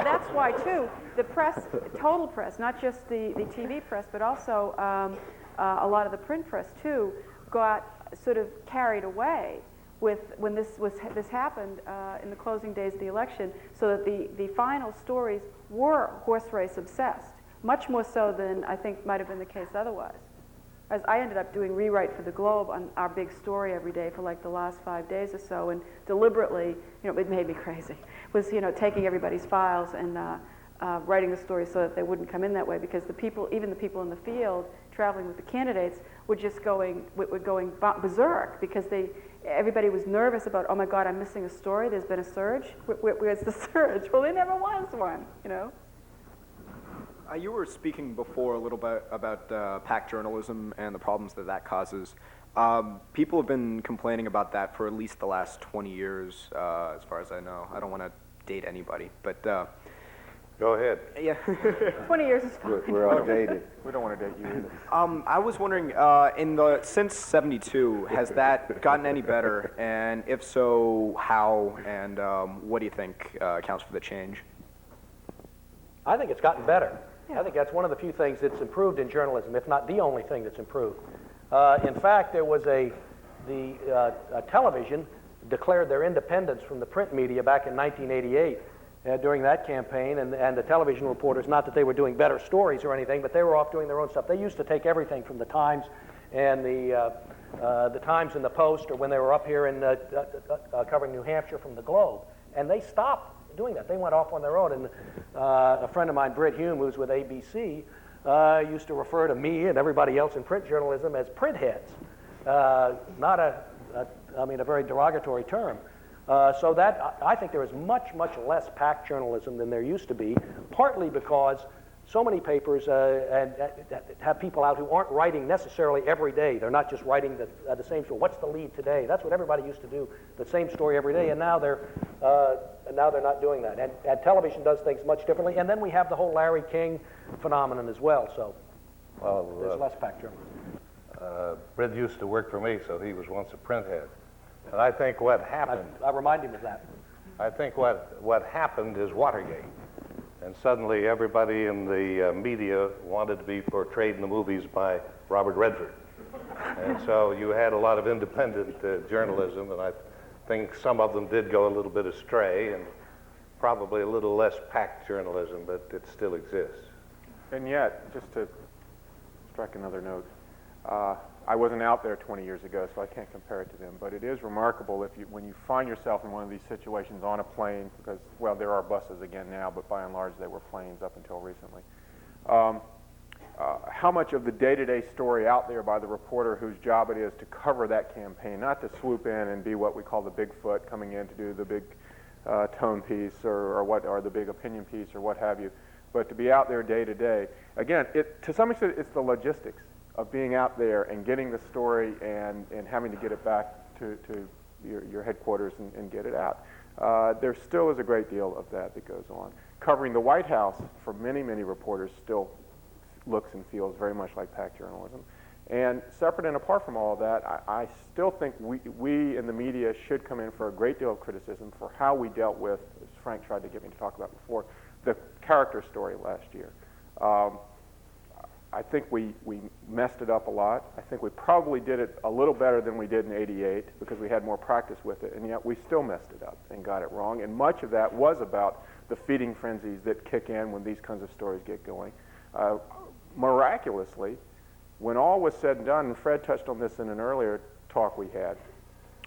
that's why, too, the press, total press, not just the TV press, but also a lot of the print press, too, got sort of carried away with when this happened in the closing days of the election, so that the final stories were horse race obsessed, much more so than I think might have been the case otherwise. As I ended up doing rewrite for the Globe on our big story every day for like the last 5 days or so, and deliberately, it made me crazy, was taking everybody's files and writing the story so that they wouldn't come in that way, because the people, even the people in the field traveling with the candidates, were just going berserk, because everybody was nervous about, oh my God, I'm missing a story, there's been a surge. Where's the surge? Well, there never was one, You were speaking before a little bit about PAC journalism and the problems that causes. People have been complaining about that for at least the last 20 years, as far as I know. I don't want to date anybody, but... Go ahead. Yeah. 20 years is fine. We're outdated. We don't want to date you either. I was wondering, since '72, has that gotten any better? And if so, how? And what do you think accounts for the change? I think it's gotten better. I think that's one of the few things that's improved in journalism, if not the only thing that's improved. In fact, there was television declared their independence from the print media back in 1988 during that campaign, and the television reporters, not that they were doing better stories or anything, but they were off doing their own stuff. They used to take everything from the Times and the Times and the Post, or when they were up here in covering New Hampshire from the Globe, and they stopped doing that. They went off on their own, and a friend of mine, Britt Hume, who's with ABC, used to refer to me and everybody else in print journalism as print heads. Not a very derogatory term. So that, I think there is much, much less PAC journalism than there used to be, partly because so many papers have people out who aren't writing necessarily every day. They're not just writing the same story. What's the lead today? That's what everybody used to do, the same story every day, and now they're not doing that. And television does things much differently. And then we have the whole Larry King phenomenon as well, so there's less PAC journalism. Britt used to work for me, so he was once a print head. And I think what happened... I remind him of that. I think what happened is Watergate. And suddenly everybody in the media wanted to be portrayed in the movies by Robert Redford. And so you had a lot of independent journalism, and I think some of them did go a little bit astray, and probably a little less PAC journalism, but it still exists. And yet, just to strike another note. I wasn't out there 20 years ago, so I can't compare it to them, but it is remarkable when you find yourself in one of these situations on a plane, because, well, there are buses again now, but by and large they were planes up until recently. How much of the day-to-day story out there by the reporter whose job it is to cover that campaign, not to swoop in and be what we call the Bigfoot coming in to do the big tone piece or the big opinion piece or what have you, but to be out there day to day. Again, to some extent, it's the logistics of being out there and getting the story and having to get it back to your headquarters and get it out. There still is a great deal of that goes on. Covering the White House for many, many reporters still looks and feels very much like PAC journalism. And separate and apart from all of that, I still think we in the media should come in for a great deal of criticism for how we dealt with, as Frank tried to get me to talk about before, the character story last year. I think we messed it up a lot. I think we probably did it a little better than we did in '88 because we had more practice with it, and yet we still messed it up and got it wrong. And much of that was about the feeding frenzies that kick in when these kinds of stories get going. Miraculously, when all was said and done, and Fred touched on this in an earlier talk we had,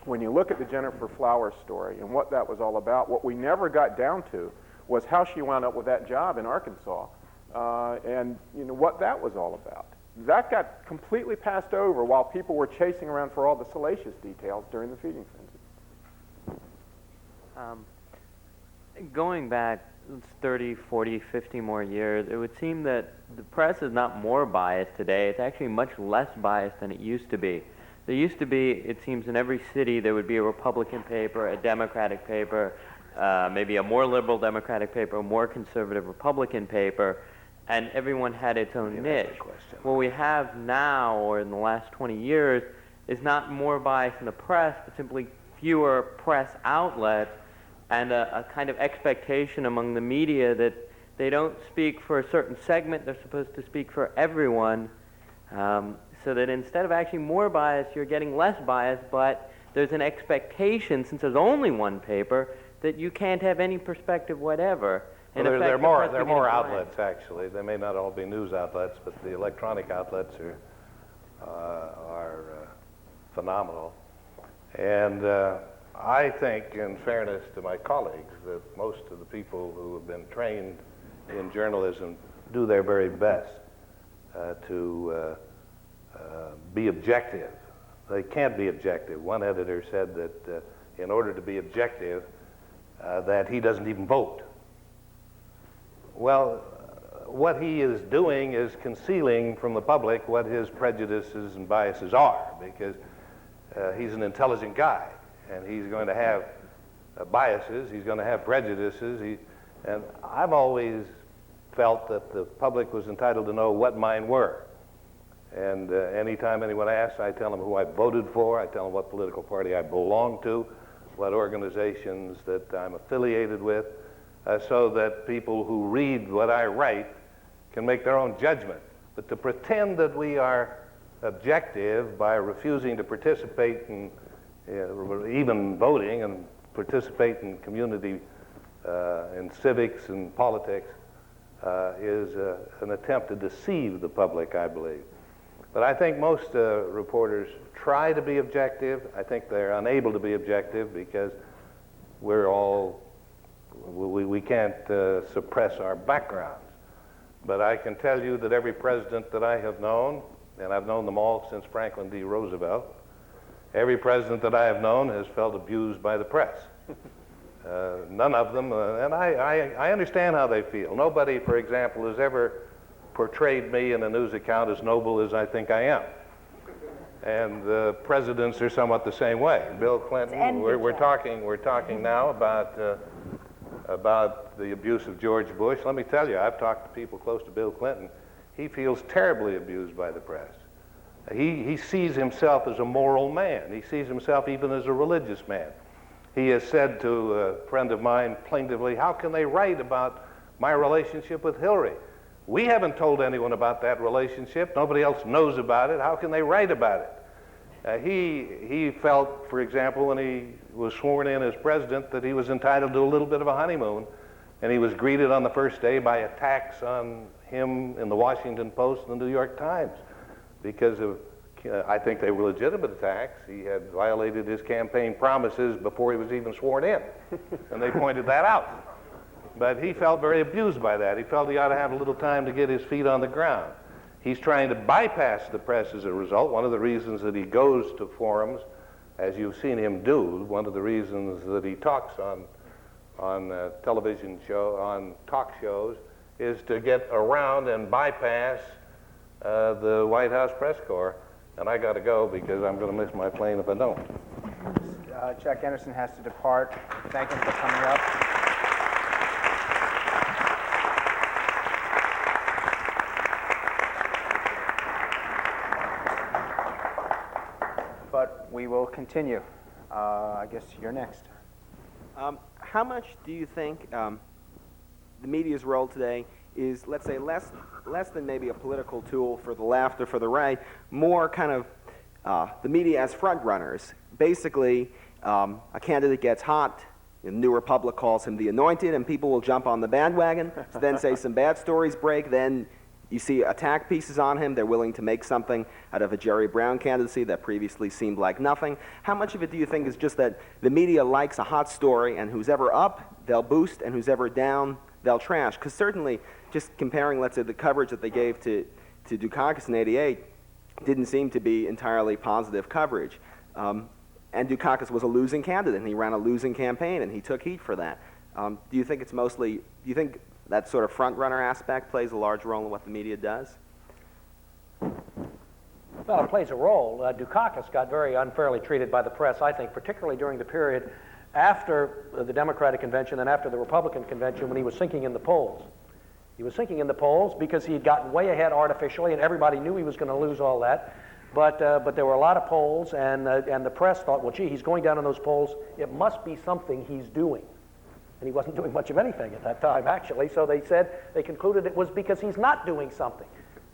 when you look at the Jennifer Flowers story and what that was all about, what we never got down to was how she wound up with that job in Arkansas. And what that was all about. That got completely passed over while people were chasing around for all the salacious details during the feeding frenzy. Going back 30, 40, 50 more years, it would seem that the press is not more biased today. It's actually much less biased than it used to be. There used to be, it seems, in every city there would be a Republican paper, a Democratic paper, maybe a more liberal Democratic paper, a more conservative Republican paper, and everyone had its own niche. What we have now, or in the last 20 years, is not more bias in the press, but simply fewer press outlets and a kind of expectation among the media that they don't speak for a certain segment, they're supposed to speak for everyone, so that instead of actually more bias, you're getting less bias, but there's an expectation, since there's only one paper, that you can't have any perspective whatever. Well, there are more outlets, actually. They may not all be news outlets, but the electronic outlets are phenomenal. And I think, in fairness to my colleagues, that most of the people who have been trained in journalism do their very best to be objective. They can't be objective. One editor said that in order to be objective, that he doesn't even vote. Well, what he is doing is concealing from the public what his prejudices and biases are, because he's an intelligent guy, and he's going to have biases, he's going to have prejudices, and I've always felt that the public was entitled to know what mine were. And anytime anyone asks, I tell them who I voted for, I tell them what political party I belong to, what organizations that I'm affiliated with, so that people who read what I write can make their own judgment. But to pretend that we are objective by refusing to participate in even voting and participate in community, in civics and politics, is an attempt to deceive the public, I believe. But I think most reporters try to be objective. I think they're unable to be objective because we can't suppress our backgrounds. But I can tell you that every president that I have known, and I've known them all since Franklin D. Roosevelt, every president that I have known has felt abused by the press. None of them, and I understand how they feel. Nobody, for example, has ever portrayed me in a news account as noble as I think I am. And the presidents are somewhat the same way. Bill Clinton, we're talking now about the abuse of George Bush. Let me tell you, I've talked to people close to Bill Clinton. He feels terribly abused by the press. He sees himself as a moral man. He sees himself even as a religious man. He has said to a friend of mine plaintively, how can they write about my relationship with Hillary? We haven't told anyone about that relationship. Nobody else knows about it. How can they write about it? He felt, for example, when he was sworn in as president, that he was entitled to a little bit of a honeymoon, and he was greeted on the first day by attacks on him in the Washington Post and the New York Times. because of, I think they were legitimate attacks. He had violated his campaign promises before he was even sworn in, and they pointed that out. But he felt very abused by that. He felt he ought to have a little time to get his feet on the ground. He's trying to bypass the press as a result. One of the reasons that he goes to forums, as you've seen him do, one of the reasons that he talks on talk shows, is to get around and bypass the White House press corps. And I got to go because I'm going to miss my plane if I don't. Jack Anderson has to depart. Thank him for coming up. But we will continue. I guess you're next. How much do you think the media's role today is, let's say, less than maybe a political tool for the left or for the right, more kind of the media as front runners? Basically, a candidate gets hot, the New Republic calls him the Anointed, and people will jump on the bandwagon, then say some bad stories break, then you see attack pieces on him. They're willing to make something out of a Jerry Brown candidacy that previously seemed like nothing. How much of it do you think is just that the media likes a hot story, and who's ever up, they'll boost, and who's ever down, they'll trash? Because certainly, just comparing, let's say, the coverage that they gave to Dukakis in '88 didn't seem to be entirely positive coverage. And Dukakis was a losing candidate, and he ran a losing campaign, and he took heat for that. Do you think it's mostly, do you think that sort of front-runner aspect plays a large role in what the media does? Well, it plays a role. Dukakis got very unfairly treated by the press, I think, particularly during the period after the Democratic convention and after the Republican convention when he was sinking in the polls. He was sinking in the polls because he had gotten way ahead artificially, and everybody knew he was going to lose all that. But there were a lot of polls, and the press thought, well, gee, he's going down in those polls. It must be something he's doing. And he wasn't doing much of anything at that time, actually. So they concluded it was because he's not doing something.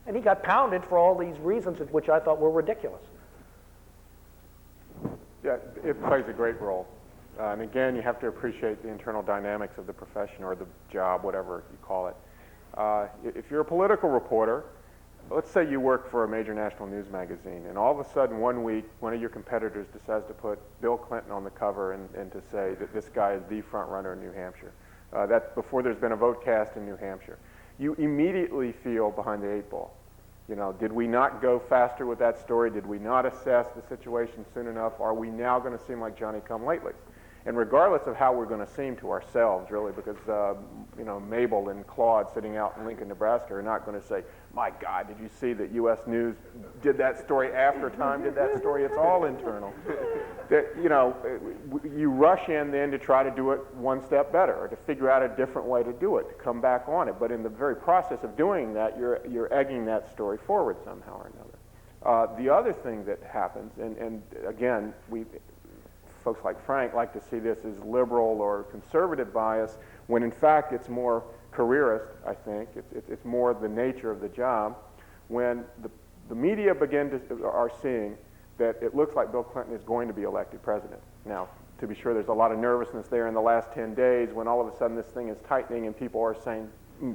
And he got pounded for all these reasons, which I thought were ridiculous. Yeah, it plays a great role. And again, you have to appreciate the internal dynamics of the profession or the job, whatever you call it. If you're a political reporter, let's say you work for a major national news magazine, and all of a sudden one week, one of your competitors decides to put Bill Clinton on the cover and to say that this guy is the front runner in New Hampshire. That's before there's been a vote cast in New Hampshire. You immediately feel behind the eight ball. You know, did we not go faster with that story? Did we not assess the situation soon enough? Are we now going to seem like Johnny-come-latelys? And regardless of how we're going to seem to ourselves, really, because you know, Mabel and Claude sitting out in Lincoln, Nebraska are not going to say, my God, did you see that U.S. News did that story after Time did that story? It's all internal. That, you know, you rush in then to try to do it one step better or to figure out a different way to do it, to come back on it. But in the very process of doing that, you're egging that story forward somehow or another. The other thing that happens, and again, folks like Frank like to see this as liberal or conservative bias, when in fact it's more careerist, I think. It's more the nature of the job. When the media are seeing that it looks like Bill Clinton is going to be elected president. Now, to be sure, there's a lot of nervousness there in the last 10 days when all of a sudden this thing is tightening and people are saying,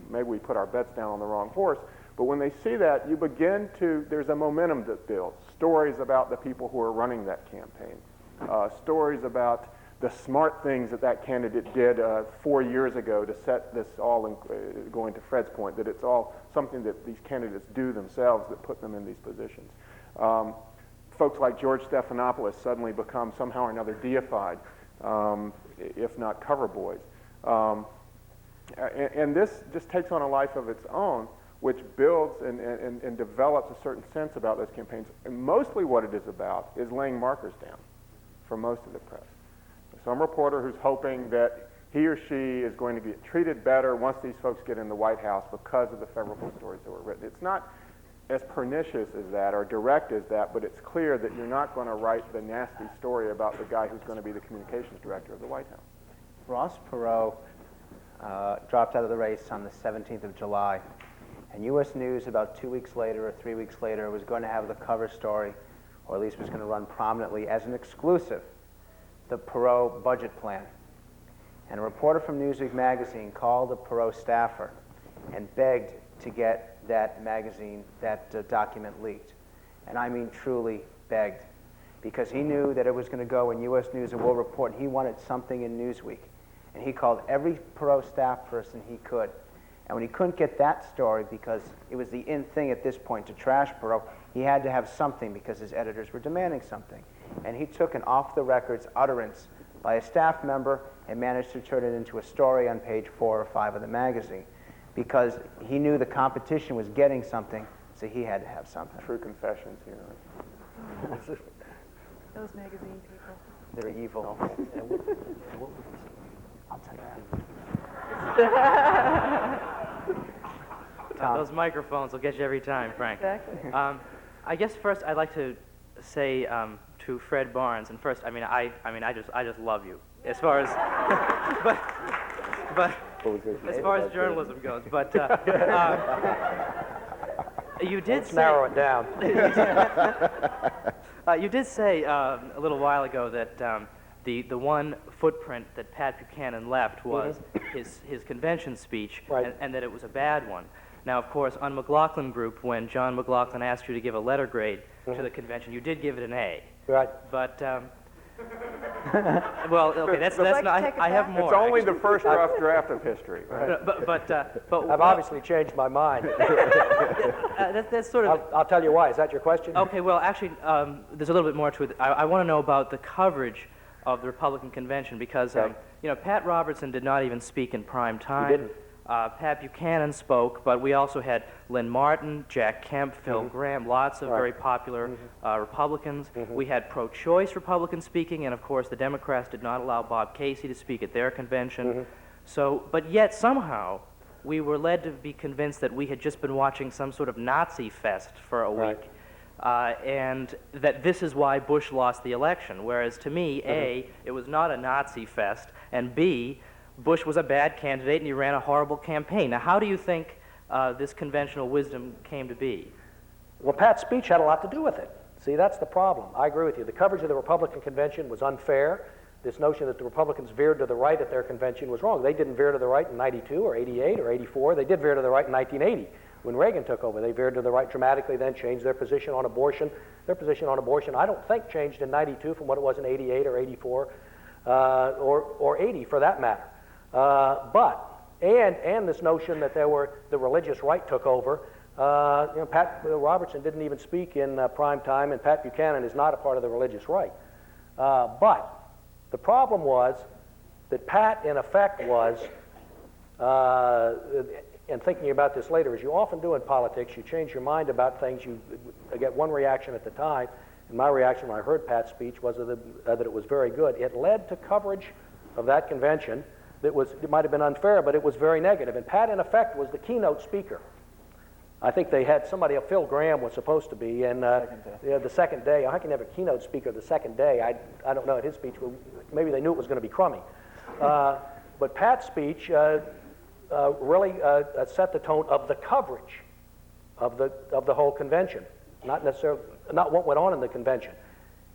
maybe we put our bets down on the wrong horse. But when they see that, there's a momentum that builds. Stories about the people who are running that campaign. Stories about the smart things that candidate did 4 years ago to set this all, going to Fred's point, that it's all something that these candidates do themselves that put them in these positions. Folks like George Stephanopoulos suddenly become somehow or another deified, if not cover boys. And this just takes on a life of its own, which builds and develops a certain sense about those campaigns. And mostly what it is about is laying markers down for most of the press. Some reporter who's hoping that he or she is going to get treated better once these folks get in the White House because of the favorable stories that were written. It's not as pernicious as that or direct as that, but it's clear that you're not going to write the nasty story about the guy who's going to be the communications director of the White House. Ross Perot dropped out of the race on the 17th of July, and U.S. News about 2 weeks later or 3 weeks later was going to have the cover story, or at least was going to run prominently as an exclusive, the Perot budget plan. And a reporter from Newsweek magazine called the Perot staffer and begged to get that magazine, that document leaked. and I mean truly begged, because he knew that it was going to go in U.S. News and World Report, and he wanted something in Newsweek. And he called every Perot staff person he could. And when he couldn't get that story, because it was the in thing at this point to trash Perot, he had to have something because his editors were demanding something. And he took an off-the-records utterance by a staff member and managed to turn it into a story on page 4 or 5 of the magazine, because he knew the competition was getting something, so he had to have something. True confessions here. Those magazine people. They're evil. I'll tell you that. Those microphones will get you every time, Frank. Exactly. I guess first I'd like to say to Fred Barnes, and first, I just love you as far as, but as far as journalism goes. But you did Let's narrow it down. You did say a little while ago that the one footprint that Pat Buchanan left was his convention speech, Right. and that it was a bad one. Now, of course, on McLaughlin Group, when John McLaughlin asked you to give a letter grade to the convention, you did give it an A. Right. But well, okay, that's like not. to take it I have back? more. It's only the first rough draft of history. Right? But I've obviously changed my mind. that's sort of. I'll tell you why. Is that your question? Okay, well, actually, there's a little bit more to it. I want to know about the coverage of the Republican convention, because Pat Robertson did not even speak in prime time. He didn't. Pat Buchanan spoke, but we also had Lynn Martin, Jack Kemp, Phil Graham, lots of very popular Republicans. We had pro-choice Republicans speaking, and of course the Democrats did not allow Bob Casey to speak at their convention. So, but yet somehow we were led to be convinced that we had just been watching some sort of Nazi fest for a week. And that this is why Bush lost the election, whereas to me, A, it was not a Nazi fest, and B, Bush was a bad candidate and he ran a horrible campaign. Now, how do you think this conventional wisdom came to be? Well, Pat's speech had a lot to do with it. See, that's the problem. I agree with you. The coverage of the Republican convention was unfair. This notion that the Republicans veered to the right at their convention was wrong. They didn't veer to the right in 92 or 88 or 84. They did veer to the right in 1980 when Reagan took over. They veered to the right dramatically, then changed their position on abortion. Their position on abortion, I don't think, changed in 92 from what it was in 88 or 84 or 80 for that matter. And this notion that the religious right took over. Pat Robertson didn't even speak in prime time, and Pat Buchanan is not a part of the religious right. But the problem was that Pat, in effect, was, and thinking about this later, as you often do in politics, you change your mind about things, you get one reaction at the time, and my reaction when I heard Pat's speech was that it was very good. It led to coverage of that convention it might have been unfair, but it was very negative. And Pat, in effect, was the keynote speaker. I think they had somebody, Phil Graham was supposed to be, and the second day, I can have a keynote speaker the second day. I don't know at his speech, maybe they knew it was going to be crummy. But Pat's speech really set the tone of the coverage of the whole convention, not necessarily not what went on in the convention.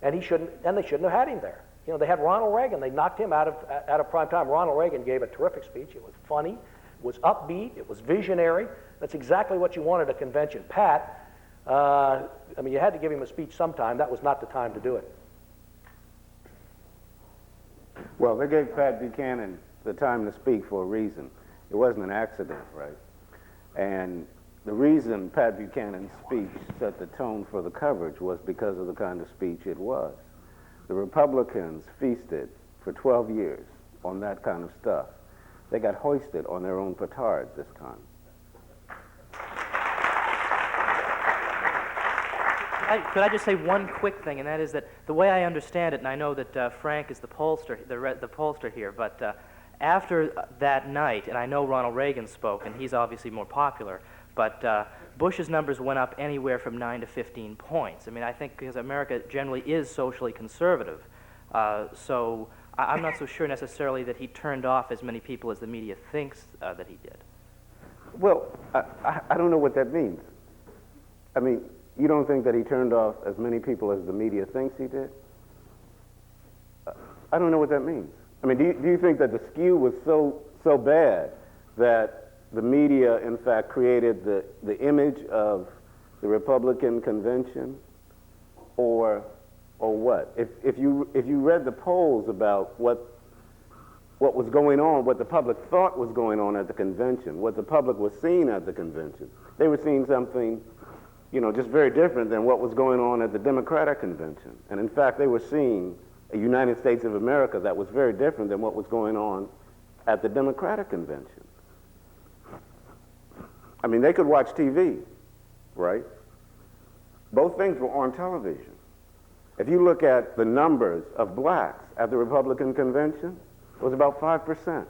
And they shouldn't have had him there. They had Ronald Reagan. They knocked him out of prime time. Ronald Reagan gave a terrific speech. It was funny, it was upbeat, it was visionary. That's exactly what you wanted at a convention. Pat, you had to give him a speech sometime. That was not the time to do it. Well, they gave Pat Buchanan the time to speak for a reason. It wasn't an accident, right? And the reason Pat Buchanan's speech set the tone for the coverage was because of the kind of speech it was. The Republicans feasted for 12 years on that kind of stuff. They got hoisted on their own petard this time. Could I just say one quick thing, and that is that the way I understand it, and I know that Frank is the pollster, the pollster here, but after that night, and I know Ronald Reagan spoke, and he's obviously more popular, but Bush's numbers went up anywhere from 9 to 15 points. I think because America generally is socially conservative, so I'm not so sure necessarily that he turned off as many people as the media thinks that he did. Well, I don't know what that means. You don't think that he turned off as many people as the media thinks he did? I don't know what that means. Do you think that the skew was so bad that the media, in fact, created the image of the Republican convention or what? If you read the polls about what was going on, what the public thought was going on at the convention, what the public was seeing at the convention, they were seeing something, just very different than what was going on at the Democratic convention. And in fact, they were seeing a United States of America that was very different than what was going on at the Democratic convention. I mean, they could watch TV, right? Both things were on television. If you look at the numbers of blacks at the Republican convention, it was about 5%.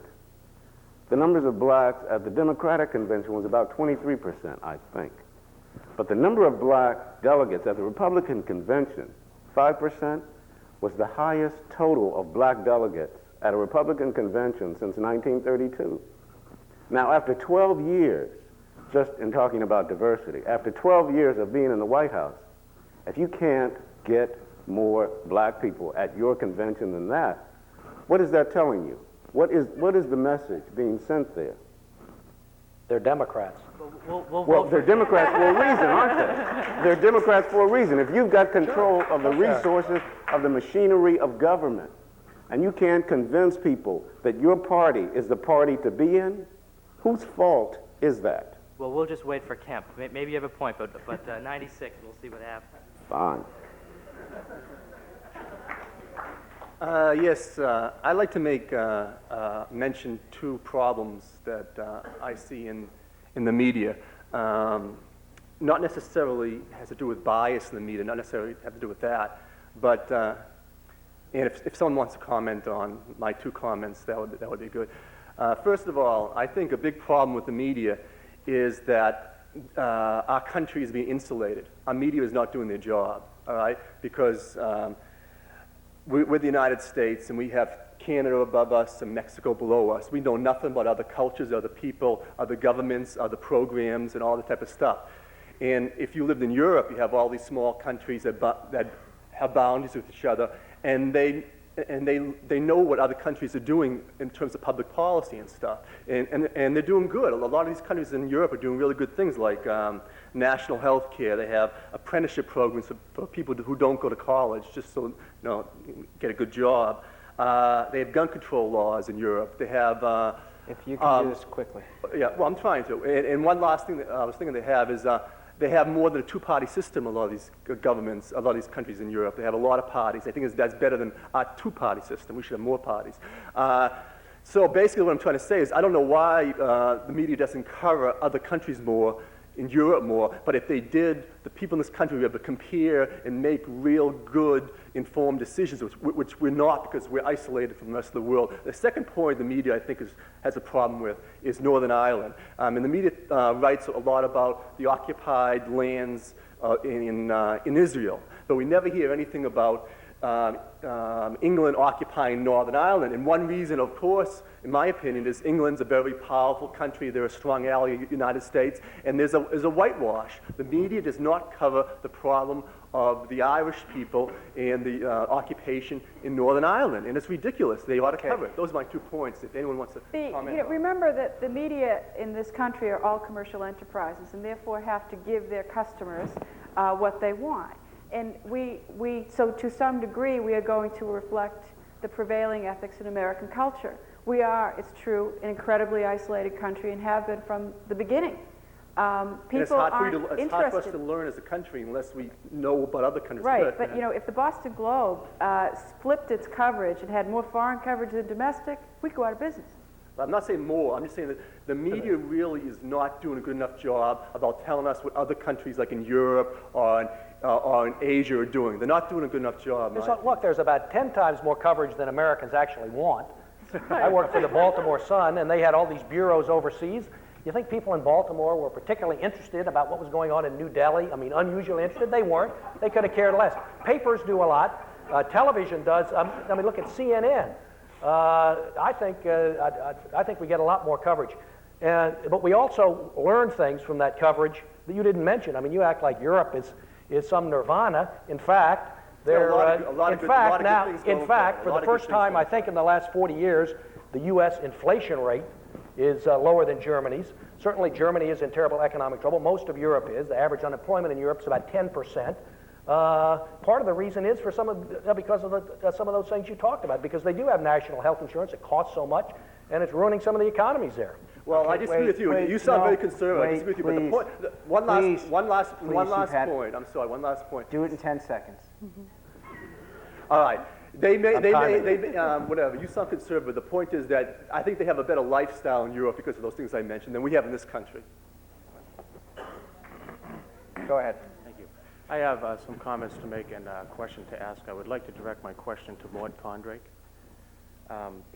The numbers of blacks at the Democratic convention was about 23%, I think. But the number of black delegates at the Republican convention, 5%, was the highest total of black delegates at a Republican convention since 1932. Now, after 12 years, just in talking about diversity, after 12 years of being in the White House, if you can't get more black people at your convention than that, what is that telling you? What is the message being sent there? They're Democrats. Well, they're Democrats for a reason, aren't they? They're Democrats for a reason. If you've got control of the resources of the machinery of government, and you can't convince people that your party is the party to be in, whose fault is that? Well, we'll just wait for Kemp. Maybe you have a point, but 96, we'll see what happens. Fine. Yes, I'd like to make mention two problems that I see in the media. Not necessarily has to do with bias in the media, not necessarily have to do with that, but and if someone wants to comment on my two comments, that would be good. First of all, I think a big problem with the media is that our country is being insulated. Our media is not doing their job, all right? Because we're the United States, and we have Canada above us and Mexico below us. We know nothing about other cultures, other people, other governments, other programs, and all that type of stuff. And if you lived in Europe, you have all these small countries that have boundaries with each other, and they know what other countries are doing in terms of public policy and stuff. And they're doing good. A lot of these countries in Europe are doing really good things, like national health care. They have apprenticeship programs for people who don't go to college, just so get a good job. They have gun control laws in Europe. They have... if you can do this quickly. Yeah, well, I'm trying to. And one last thing that I was thinking they have is they have more than a two-party system, a lot of these governments, a lot of these countries in Europe. They have a lot of parties. I think that's better than our two-party system. We should have more parties. So basically what I'm trying to say is I don't know why the media doesn't cover other countries more, in Europe more, but if they did, the people in this country would be able to compare and make real good, informed decisions, which we're not because we're isolated from the rest of the world. The second point the media, I think, has a problem with is Northern Ireland. And the media writes a lot about the occupied lands in Israel, but we never hear anything about England occupying Northern Ireland. And one reason, of course, in my opinion, is England's a very powerful country. They're a strong ally of the United States, and there's a whitewash. The media does not cover the problem of the Irish people and the occupation in Northern Ireland, and it's ridiculous. They ought to cover it. Those are my 2 points, if anyone wants to comment. Remember that the media in this country are all commercial enterprises, and therefore have to give their customers what they want. And so to some degree, we are going to reflect the prevailing ethics in American culture. We are, it's true, an incredibly isolated country and have been from the beginning. It's hard for us to learn as a country unless we know about other countries. Right, but if the Boston Globe flipped its coverage and had more foreign coverage than domestic, we could go out of business. I'm not saying more, I'm just saying that the media really is not doing a good enough job about telling us what other countries like in Europe or in Asia are doing. They're not doing a good enough job. Look, there's about 10 times more coverage than Americans actually want. I worked for the Baltimore Sun, and they had all these bureaus overseas. You think people in Baltimore were particularly interested about what was going on in New Delhi? I mean, unusually interested? They weren't. They could have cared less. Papers do a lot. Television does. I mean, look at CNN. I think we get a lot more coverage. But we also learn things from that coverage that you didn't mention. I mean, you act like Europe is some nirvana. In fact, for the first time, I think, in the last 40 years, the U.S. inflation rate is lower than Germany's. Certainly, Germany is in terrible economic trouble. Most of Europe is. The average unemployment in Europe is about 10%. Part of the reason is for because of some of those things you talked about, because they do have national health insurance. It costs so much, and it's ruining some of the economies there. Well, I disagree with you. You sound very conservative. I disagree with you. But the point, one last point. I'm sorry, one last point. Do it in 10 seconds. All right. Whatever. You sound conservative. The point is that I think they have a better lifestyle in Europe because of those things I mentioned than we have in this country. Go ahead. Thank you. I have some comments to make and a question to ask. I would like to direct my question to Mort Condrake.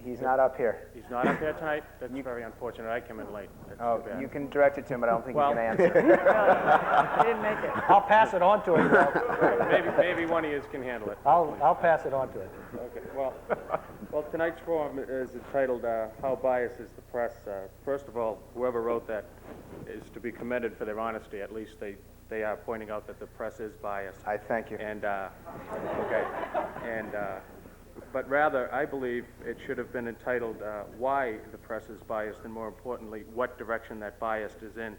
He's not up here. He's not up here tonight? That's very unfortunate. I came in late. That's too bad. You can direct it to him, but I don't think Well, he's going to answer. He didn't make it. I'll pass it on to him. maybe one of you can handle it. I'll pass it on to him. Okay. Well, tonight's forum is entitled "How Biased is the Press?" First of all, whoever wrote that is to be commended for their honesty. At least they are pointing out that the press is biased. I thank you. And but rather, I believe it should have been entitled "Why the Press is Biased," and more importantly, what direction that bias is in.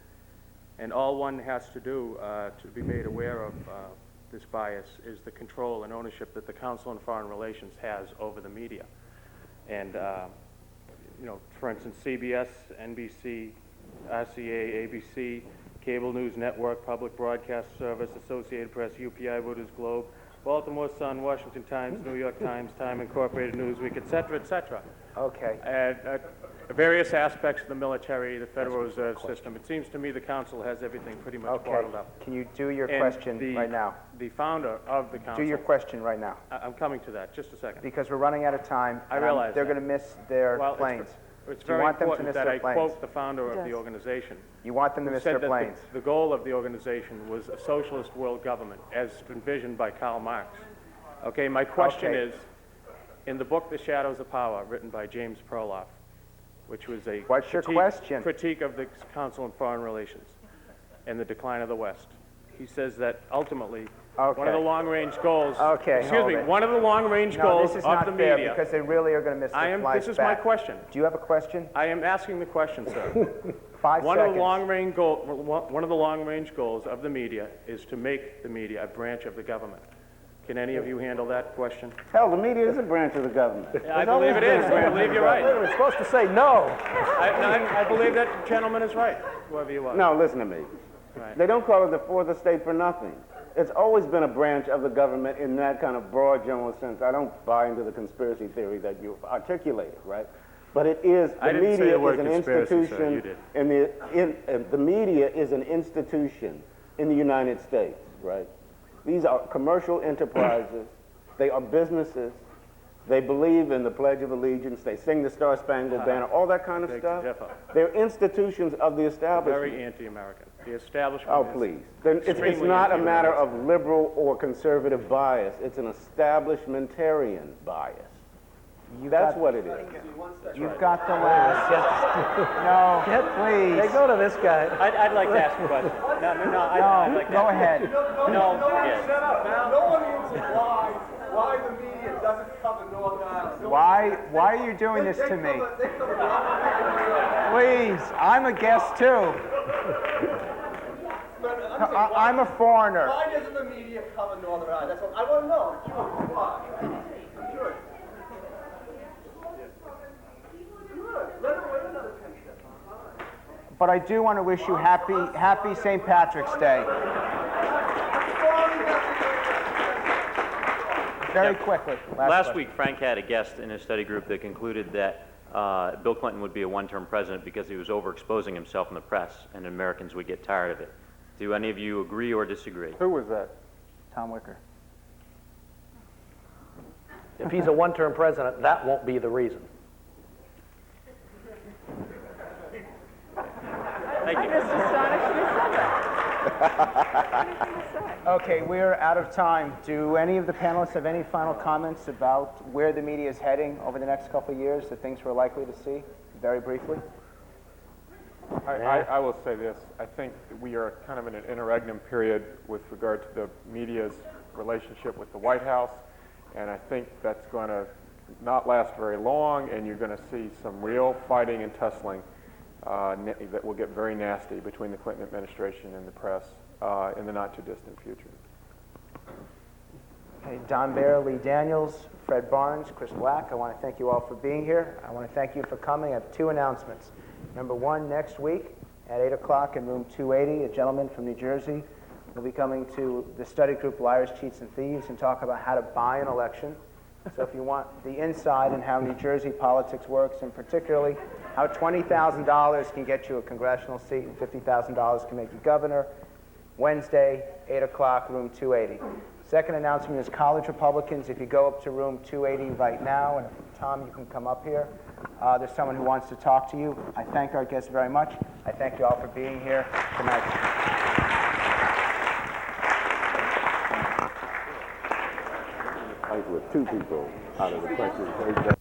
And all one has to do to be made aware of this bias is the control and ownership that the Council on Foreign Relations has over the media. And for instance, CBS, NBC, RCA, ABC, Cable News Network, Public Broadcast Service, Associated Press, UPI, Reuters, Globe, Baltimore Sun, Washington Times, New York Times, Time Incorporated, Newsweek, et cetera, et cetera. Okay. And various aspects of the military, the Federal Reserve System. It seems to me the council has everything pretty much bottled up. Can you do your question right now? The founder of the council. Do your question right now. I'm coming to that. Just a second. Because we're running out of time. I realize they're going to miss their planes. It's Do you very want them to important miss that their I planes? quote the founder of the organization. You want them to miss said their that planes. The goal of the organization was a socialist world government, as envisioned by Karl Marx. Okay, my question is, in the book The Shadows of Power, written by James Perloff, which was a critique of the Council on Foreign Relations and the decline of the West, he says that ultimately one of the long-range goals, one of the long-range goals of the media. Because they really are going to miss their flights This is back. my question. Do you have a question? I am asking the question, sir. 5 One seconds. of the long-range goals of the media is to make the media a branch of the government. Can any of you handle that question? Hell, the media is a branch of the government. I believe it is. I believe you're right. We're supposed to say no. I believe that gentleman is right, whoever you are. No, listen to me. Right. They don't call it the fourth estate for nothing. It's always been a branch of the government in that kind of broad general sense. I don't buy into the conspiracy theory that you articulated, right? But it is, the media is an institution the media is an institution in the United States, right? These are commercial enterprises. They are businesses. They believe in the Pledge of Allegiance. They sing the Star Spangled Banner, all that kind of stuff. They're institutions of the establishment. Very anti-American. The establishment. Oh, please. Then it's not a matter of liberal or conservative bias. It's an establishmentarian bias. That's what it is. You've got the last. No, please. Hey, go to this guy. I'd like to ask a question. I'd like to go ahead. No, yes. No one answered why the media doesn't cover Northern Ireland. Why are you doing this to me? Please, I'm a guest too. I'm a foreigner. Why doesn't the media cover Northern Ireland? That's what I want to know. I'm curious. Why? I'm curious. But I do want to wish you happy St. Patrick's Day. Very quickly. Last week, Frank had a guest in his study group that concluded that Bill Clinton would be a one-term president because he was overexposing himself in the press, and Americans would get tired of it. Do any of you agree or disagree? Who was that? Tom Wicker. If he's a one-term president, that won't be the reason. I'm just astonished you said that. Anything to say? Okay, we're out of time. Do any of the panelists have any final comments about where the media is heading over the next couple of years, the things we're likely to see, very briefly? I will say this. I think we are kind of in an interregnum period with regard to the media's relationship with the White House, and I think that's going to not last very long, and you're going to see some real fighting and tussling that will get very nasty between the Clinton administration and the press in the not-too-distant future. Okay, Don Baer, Lee Daniels, Fred Barnes, Chris Black, I want to thank you all for being here. I want to thank you for coming. I have two announcements. Number one, next week at 8 o'clock in room 280, a gentleman from New Jersey will be coming to the study group Liars, Cheats, and Thieves and talk about how to buy an election. So if you want the inside and how New Jersey politics works, and particularly how $20,000 can get you a congressional seat and $50,000 can make you governor, Wednesday, 8 o'clock, room 280. Second announcement is college Republicans. If you go up to room 280 right now, and Tom, you can come up here. There's someone who wants to talk to you. I thank our guests very much. I thank you all for being here tonight. With two people out of the question.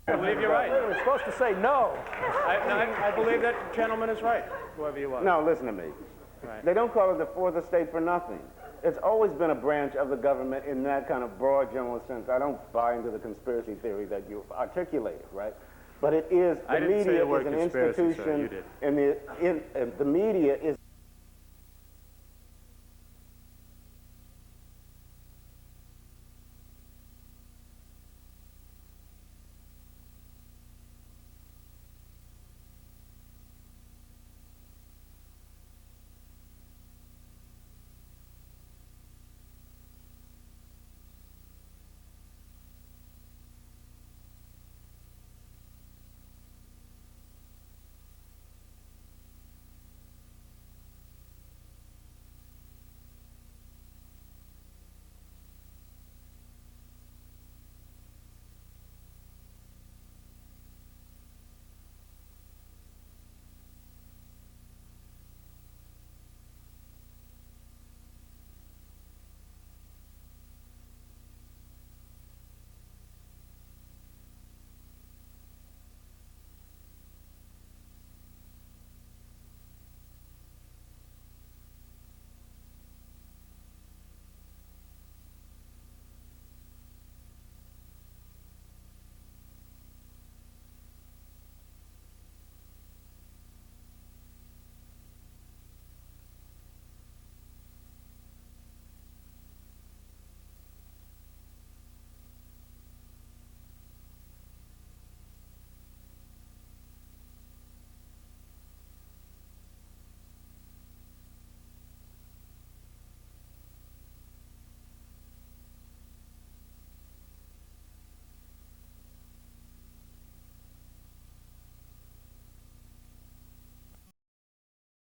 I believe you're right. We're supposed to say no. I believe that gentleman is right, whoever you are. No, listen to me. Right. They don't call it the fourth estate for nothing. It's always been a branch of the government in that kind of broad general sense. I don't buy into the conspiracy theory that you articulated, right? But it is, the media is an institution, and the media is